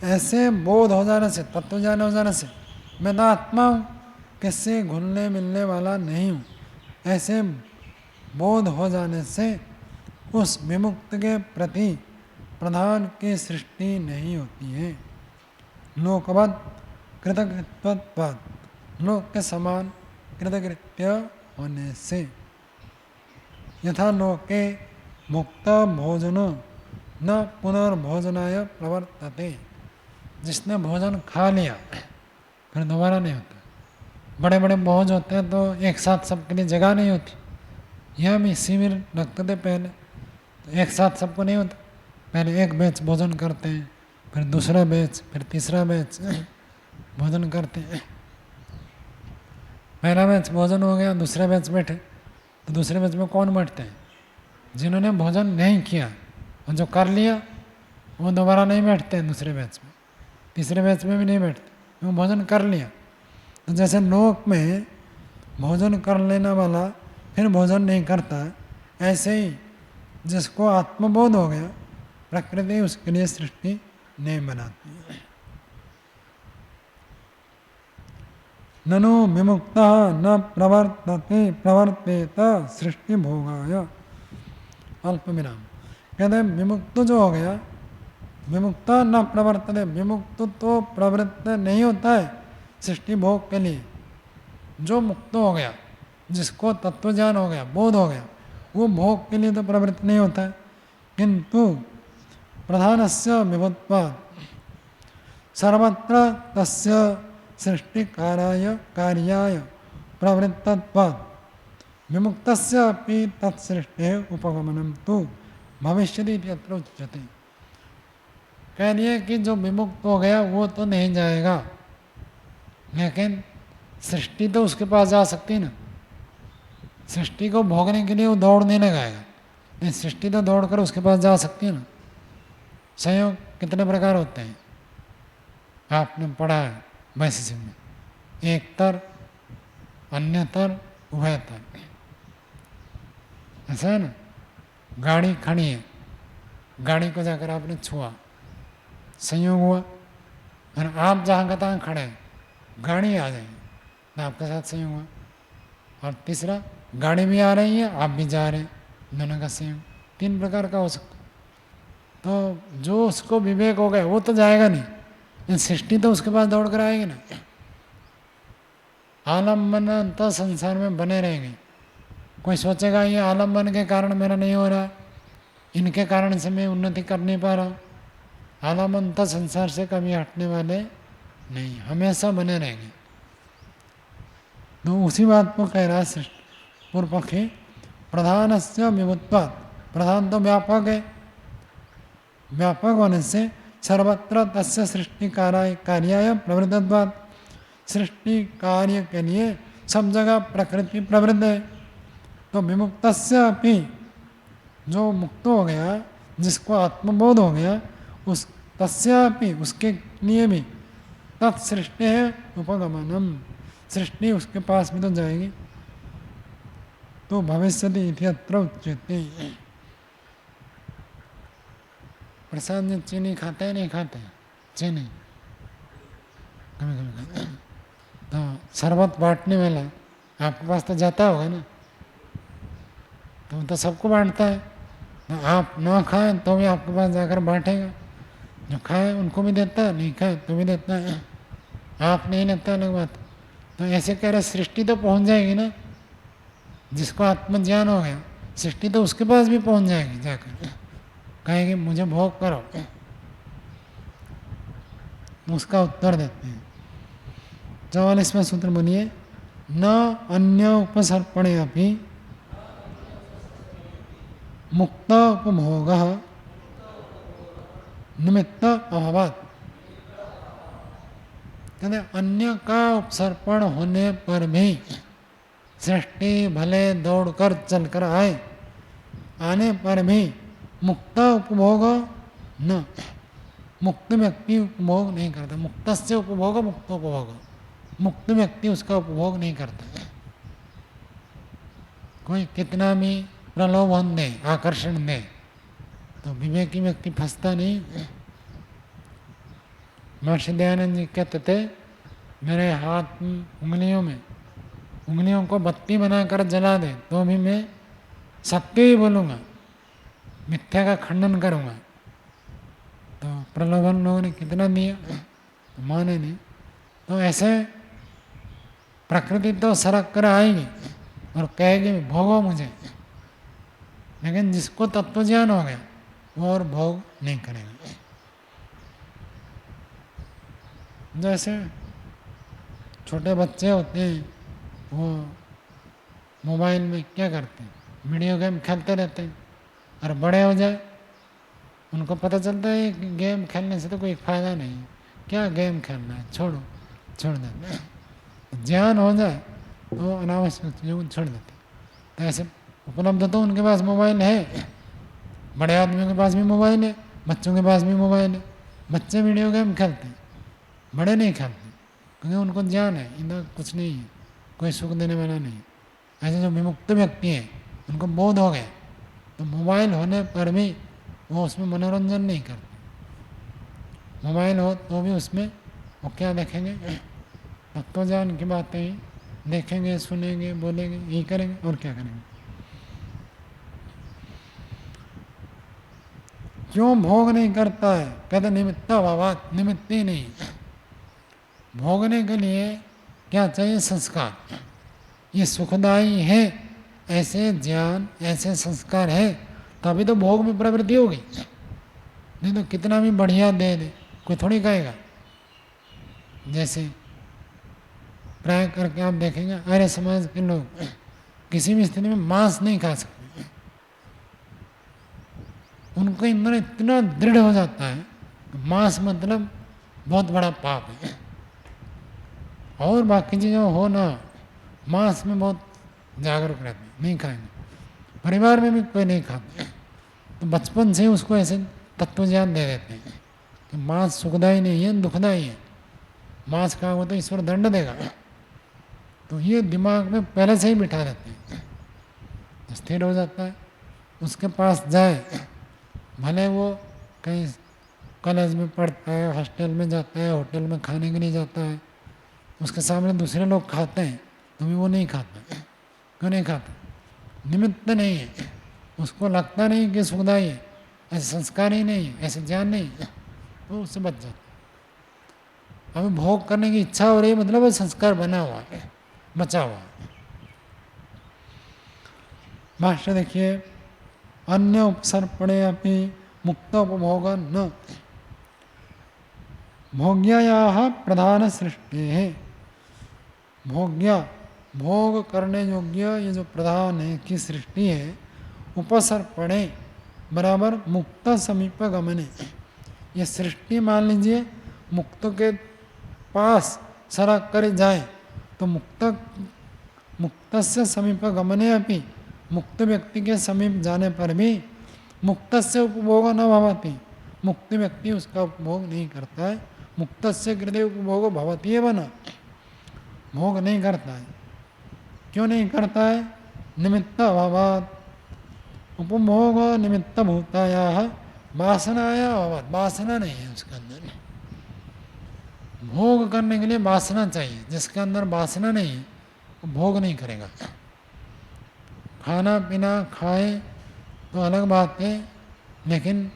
ऐसे बोध हो जाने से, तत्व जाने हो जाने से, मैं तो आत्मा हूँ, किससे घुलने मिलने वाला नहीं हूँ, ऐसे बोध हो जाने से उस विमुक्त के प्रति प्रधान की सृष्टि नहीं होती है। लोकवत कृतकृत्वत्वात्, लोक के समान कृतकृत्य होने से। यथा लोके मुक्त भोजन न पुनर्भोजनाय प्रवर्तते, जिसने भोजन खा लिया फिर दोबारा नहीं होता। बड़े बड़े भोज होते हैं तो एक साथ सबके लिए जगह नहीं होती। यहाँ भी शिविर रखते थे पहले, तो एक साथ सबको नहीं होता। पहले एक बैच भोजन करते हैं, फिर दूसरा बैच, फिर तीसरा बैच भोजन करते हैं। पहला बैच भोजन हो गया, दूसरा बैच बैठे, तो दूसरे बैच में कौन बैठते हैं? जिन्होंने भोजन नहीं किया, और जो कर लिया वो दोबारा नहीं बैठते हैं दूसरे बैच में, तीसरे बैच में भी नहीं बैठते, वो भोजन कर लिया। तो जैसे लोक में भोजन कर लेने वाला फिर भोजन नहीं करता, ऐसे ही जिसको आत्मबोध हो गया प्रकृति उसके लिए सृष्टि नहीं बनाती है। ननु विमुक्ता न प्रवर्तते प्रवर्तेत सृष्टि भोगाय। अल्प विराम। कहते हैं विमुक्त जो हो गया, विमुक्ता न प्रवर्तते, विमुक्त तो प्रवृत्त नहीं होता है सृष्टि भोग के लिए। जो मुक्त हो गया, जिसको तत्वज्ञान हो गया, बोध हो गया, वो भोग के लिए तो प्रवृत्त नहीं होता है। किंतु प्रधानस्य विभुत्वात् सर्वत्र तस्य सृष्टि कार्याय प्रवृत्तत्वात् विमुक्तस्य अपि तत्सृष्टेः उपगमनं तु भविष्यति इत्यत्र उच्यते। कह रही है कि जो विमुक्त हो गया वो तो नहीं जाएगा, लेकिन सृष्टि तो उसके पास जा सकती है ना। सृष्टि को भोगने के लिए वो दौड़ नहीं लगाएगा, नहीं, सृष्टि तो दौड़ कर उसके पास जा सकती है ना। संयोग कितने प्रकार होते हैं आपने पढ़ा है वैसे में, एकतर, अन्यतर, उभयतर, ऐसा है ना। गाड़ी खड़ी है, गाड़ी को जाकर आपने छुआ, संयोग हुआ, और आप जहाँ का तहाँ खड़े हैं, गाड़ी आ जाएगी तो आपके साथ संयोग हुआ। और तीसरा, गाड़ी भी आ रही है, आप भी जा रहे हैं, दोनों का संयोग। 3 प्रकार का हो सकता। तो जो उसको विवेक हो गया वो तो जाएगा नहीं, लेकिन सृष्टि तो उसके पास दौड़ कर आएगी ना। आलम्बन तो संसार में बने रहेंगे। कोई सोचेगा ये आलम्बन के कारण मेरा नहीं हो रहा, इनके कारण से मैं उन्नति कर नहीं पा रहा। आलम्बन तो संसार से कभी हटने वाले नहीं, हमेशा बने रहेंगे। तो उसी बात को कह रहा है पूर्व पक्षी, प्रधानस्य विभुत्वात्, प्रधान तो व्यापक है, व्यापक होने से सर्वत्र तस्य सृष्टि कार्याय प्रवृत्तत्वात्, सृष्टि कार्य के लिए सब जगह प्रकृति प्रवृत्त है। तो विमुक्तस्य अपि, जो मुक्त हो गया, जिसको आत्मबोध हो गया, उस तस्यापि, उसके लिए भी तत्सृष्टि है उपगमनम, सृष्टि उसके पास भी तो जाएगी। तो भविष्यति इत्यत्र उच्यते। प्रसाद जी चीनी खाते हैं नहीं खाते हैं? चीनी कभी कभी खाते हैं। तो शरबत बांटने वाला आपके पास तो जाता होगा ना, तो सबको बांटता है। तो आप ना खाएं तो भी आपके पास जाकर बांटेगा, जो खाए उनको भी देता है, नहीं खाए तो भी देता है। आप नहीं लेता अलग बात। तो ऐसे कह रहे सृष्टि तो पहुंच जाएगी ना, जिसको आत्मज्ञान हो गया, सृष्टि तो उसके पास भी पहुंच जाएगी, जाकर कहेगी मुझे भोग करो। उसका उत्तर देते हैं 44वें सूत्र बोलिए, न अन्य उपसर्पणे अपि मुक्त उपभोग निमित्त अभावात्। कहते अन्य का उपसर्पण होने पर भी सृष्टि भले दौड़कर चलकर आए, आने पर भी मुक्त उपभोग न, मुक्त व्यक्ति उपभोग नहीं करता। मुक्त से उपभोग मुक्त उपभोग, मुक्त व्यक्ति उसका उपभोग नहीं करता। कोई कितना भी प्रलोभन दे, आकर्षण दे, तो विवेकी व्यक्ति फंसता नहीं। महर्षि दयानंद जी कहते थे, मेरे हाथ उंगलियों में, उंगलियों को बत्ती बनाकर जला दे तो भी मैं सत्य ही बोलूँगा, मिथ्या का खंडन करूँगा। तो प्रलोभन लोगों ने कितना दिया, तो माने नहीं। तो ऐसे प्रकृति तो सरक कर आएगी और कहेगी भोगो मुझे, लेकिन जिसको तत्व ज्ञान हो गया वो और भोग नहीं करेगा। जैसे छोटे बच्चे होते हैं, वो मोबाइल में क्या करते हैं, वीडियो गेम खेलते रहते हैं, और बड़े हो जाए उनको पता चलता है कि गेम खेलने से तो कोई फ़ायदा नहीं है, क्या गेम खेलना है, छोड़ देते हैं। ज्ञान हो जाए तो अनावश्यक चीज़ों को छोड़ देते। तो ऐसे उपलब्ध तो उनके पास मोबाइल है, बड़े आदमियों के पास भी मोबाइल है, बच्चों के पास भी मोबाइल है। बच्चे वीडियो गेम खेलते हैं, बड़े नहीं खेलते, क्योंकि उनको ज्ञान है इधर कुछ नहीं है, कोई सुख देने वाला नहीं। ऐसे जो विमुक्त व्यक्ति हैं उनको बोध हो गया, तो मोबाइल होने पर भी वो उसमें मनोरंजन नहीं करते। मोबाइल हो तो भी उसमें वो क्या देखेंगे, तत्वज्ञान की बातें ही देखेंगे, सुनेंगे, बोलेंगे, यही करेंगे और क्या करेंगे। क्यों भोग नहीं करता है, कहते निमित्त अभावात, निमित्त ही नहीं। भोगने के लिए क्या चाहिए, संस्कार। ये सुखदायी है ऐसे ज्ञान, ऐसे संस्कार है तभी तो भोग में प्रवृत्ति होगी, नहीं तो कितना भी बढ़िया दे दे कोई थोड़ी कहेगा। जैसे प्राय करके आप देखेंगे आर्य समाज के लोग किसी भी स्थिति में मांस नहीं खा सकते, उनको अंदर इतना दृढ़ हो जाता है मांस मतलब बहुत बड़ा पाप है, और बाकी चीज़ों हो ना, मांस में बहुत जागरूक रहते हैं, नहीं खाएंगे। परिवार में भी कोई नहीं खाता, तो बचपन से उसको ऐसे तत्वज्ञान दे देते हैं कि मांस सुखदायी नहीं है, दुखदायी है, मांस खाओगे तो ईश्वर दंड देगा। तो ये दिमाग में पहले से ही बिठा देते हैं, स्थिर हो जाता है। उसके पास जाए, भले वो कहीं कॉलेज में पढ़ता है, हॉस्टल में जाता है, होटल में खाने के लिए जाता है, उसके सामने दूसरे लोग खाते हैं तो भी वो नहीं खाता। क्यों नहीं खाता, निमित्त नहीं है, उसको लगता नहीं कि सुखदायी है, ऐसे संस्कार ही नहीं है, ऐसे ज्ञान नहीं है, तो उससे बच जाता। अभी भोग करने की इच्छा हो रही है मतलब वो संस्कार बना हुआ है, बचा हुआ है। भाष्य देखिए, अन्य उपसर्पणे अपि मुक्त उपभोग न भोग्यायाः प्रधान सृष्टि है। भोग्या, भोग करने योग्य ये जो प्रधान है की सृष्टि है, उपसर्पणे बराबर मुक्त समीप गमने। ये सृष्टि मान लीजिए मुक्त के पास सरक कर जाए तो मुक्त से समीप गमने अपि, मुक्त व्यक्ति के समीप जाने पर भी मुक्त से उपभोग न भवति, मुक्त व्यक्ति उसका उपभोग नहीं करता है। मुक्त से कृते उपभोग भवति एव न, भोग नहीं करता है। क्यों नहीं करता है, निमित्त अभावात्, उपभोग निमित्त भूतायाः वासनाया अभावात्, वासना नहीं है उसके अंदर। भोग करने के लिए वासना चाहिए, जिसके अंदर वासना नहीं है वो भोग नहीं करेगा। खाना पीना खाए तो अलग बात है, लेकिन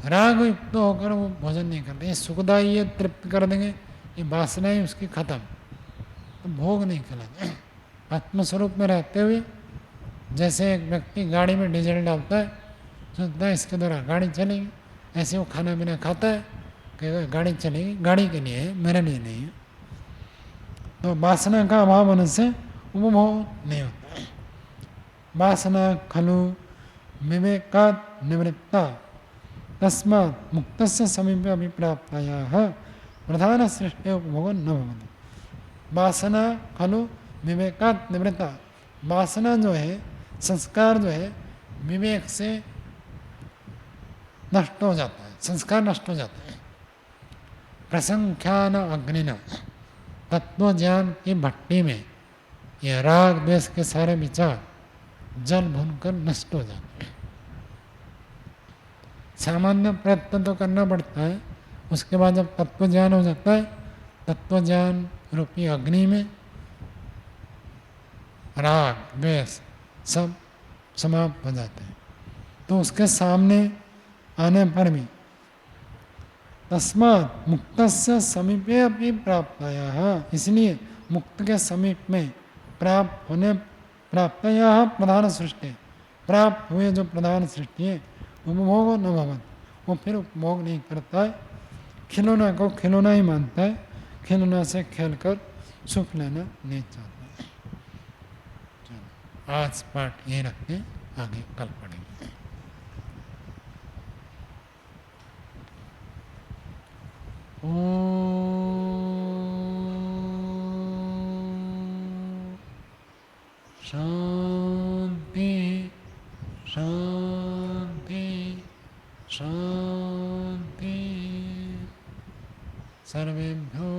राग युक्त होकर वो भोजन नहीं करते। ये सुखदायी है, तृप्त कर देंगे, ये वासनाएं उसकी खत्म, तो भोग नहीं कहलाता। आत्मस्वरूप में रहते हुए जैसे एक व्यक्ति गाड़ी में डीजल डालता है, सोचता है इसके द्वारा गाड़ी चलेगी, ऐसे वो खाना पीना खाता है कि गाड़ी चलेगी, गाड़ी के लिए है, मेरे लिए नहीं है। तो वासना का अभाव होने से उपभोग नहीं होता है। वासना खलु विवेकात् निवृत्ता तस्मात् मुक्तस्य समीपे अभिप्राप्तायाः प्रधान सृष्टि उपभोग न भवति। वासना खलु विवेकात् निवृत्ता, वासना जो है, संस्कार जो है, विवेक से नष्ट हो जाता है, संस्कार नष्ट हो जाता है। प्रसंख्यान अग्निना, तत्व ज्ञान की भट्टी में ये राग द्वेष के सारे विचार जल भूनकर नष्ट हो जाते हैं। सामान्य प्रयत्न तो करना पड़ता है, उसके बाद जब तत्व ज्ञान हो जाता है, तत्व ज्ञान रूपी अग्नि में राग द्वेष सब समाप्त हो जाते हैं। तो उसके सामने आने पर भी तस्मात् मुक्तस्य समीपे अपनी प्राप्तयः, इसलिए मुक्त के समीप में प्राप्त होने प्राप्तयः प्रधान सृष्टि, प्राप्त हुए जो प्रधान सृष्टि है उपभोग न भवन, वो फिर उपभोग नहीं करता है, खिलौना को खिलौना ही मानता है, खिलौना से खेलकर सुख लेना नहीं चाहता। चलो आज पाठ ये रखते, आगे कल पढ़ेंगे। शांति शांति शांति। सर्वेभ्यो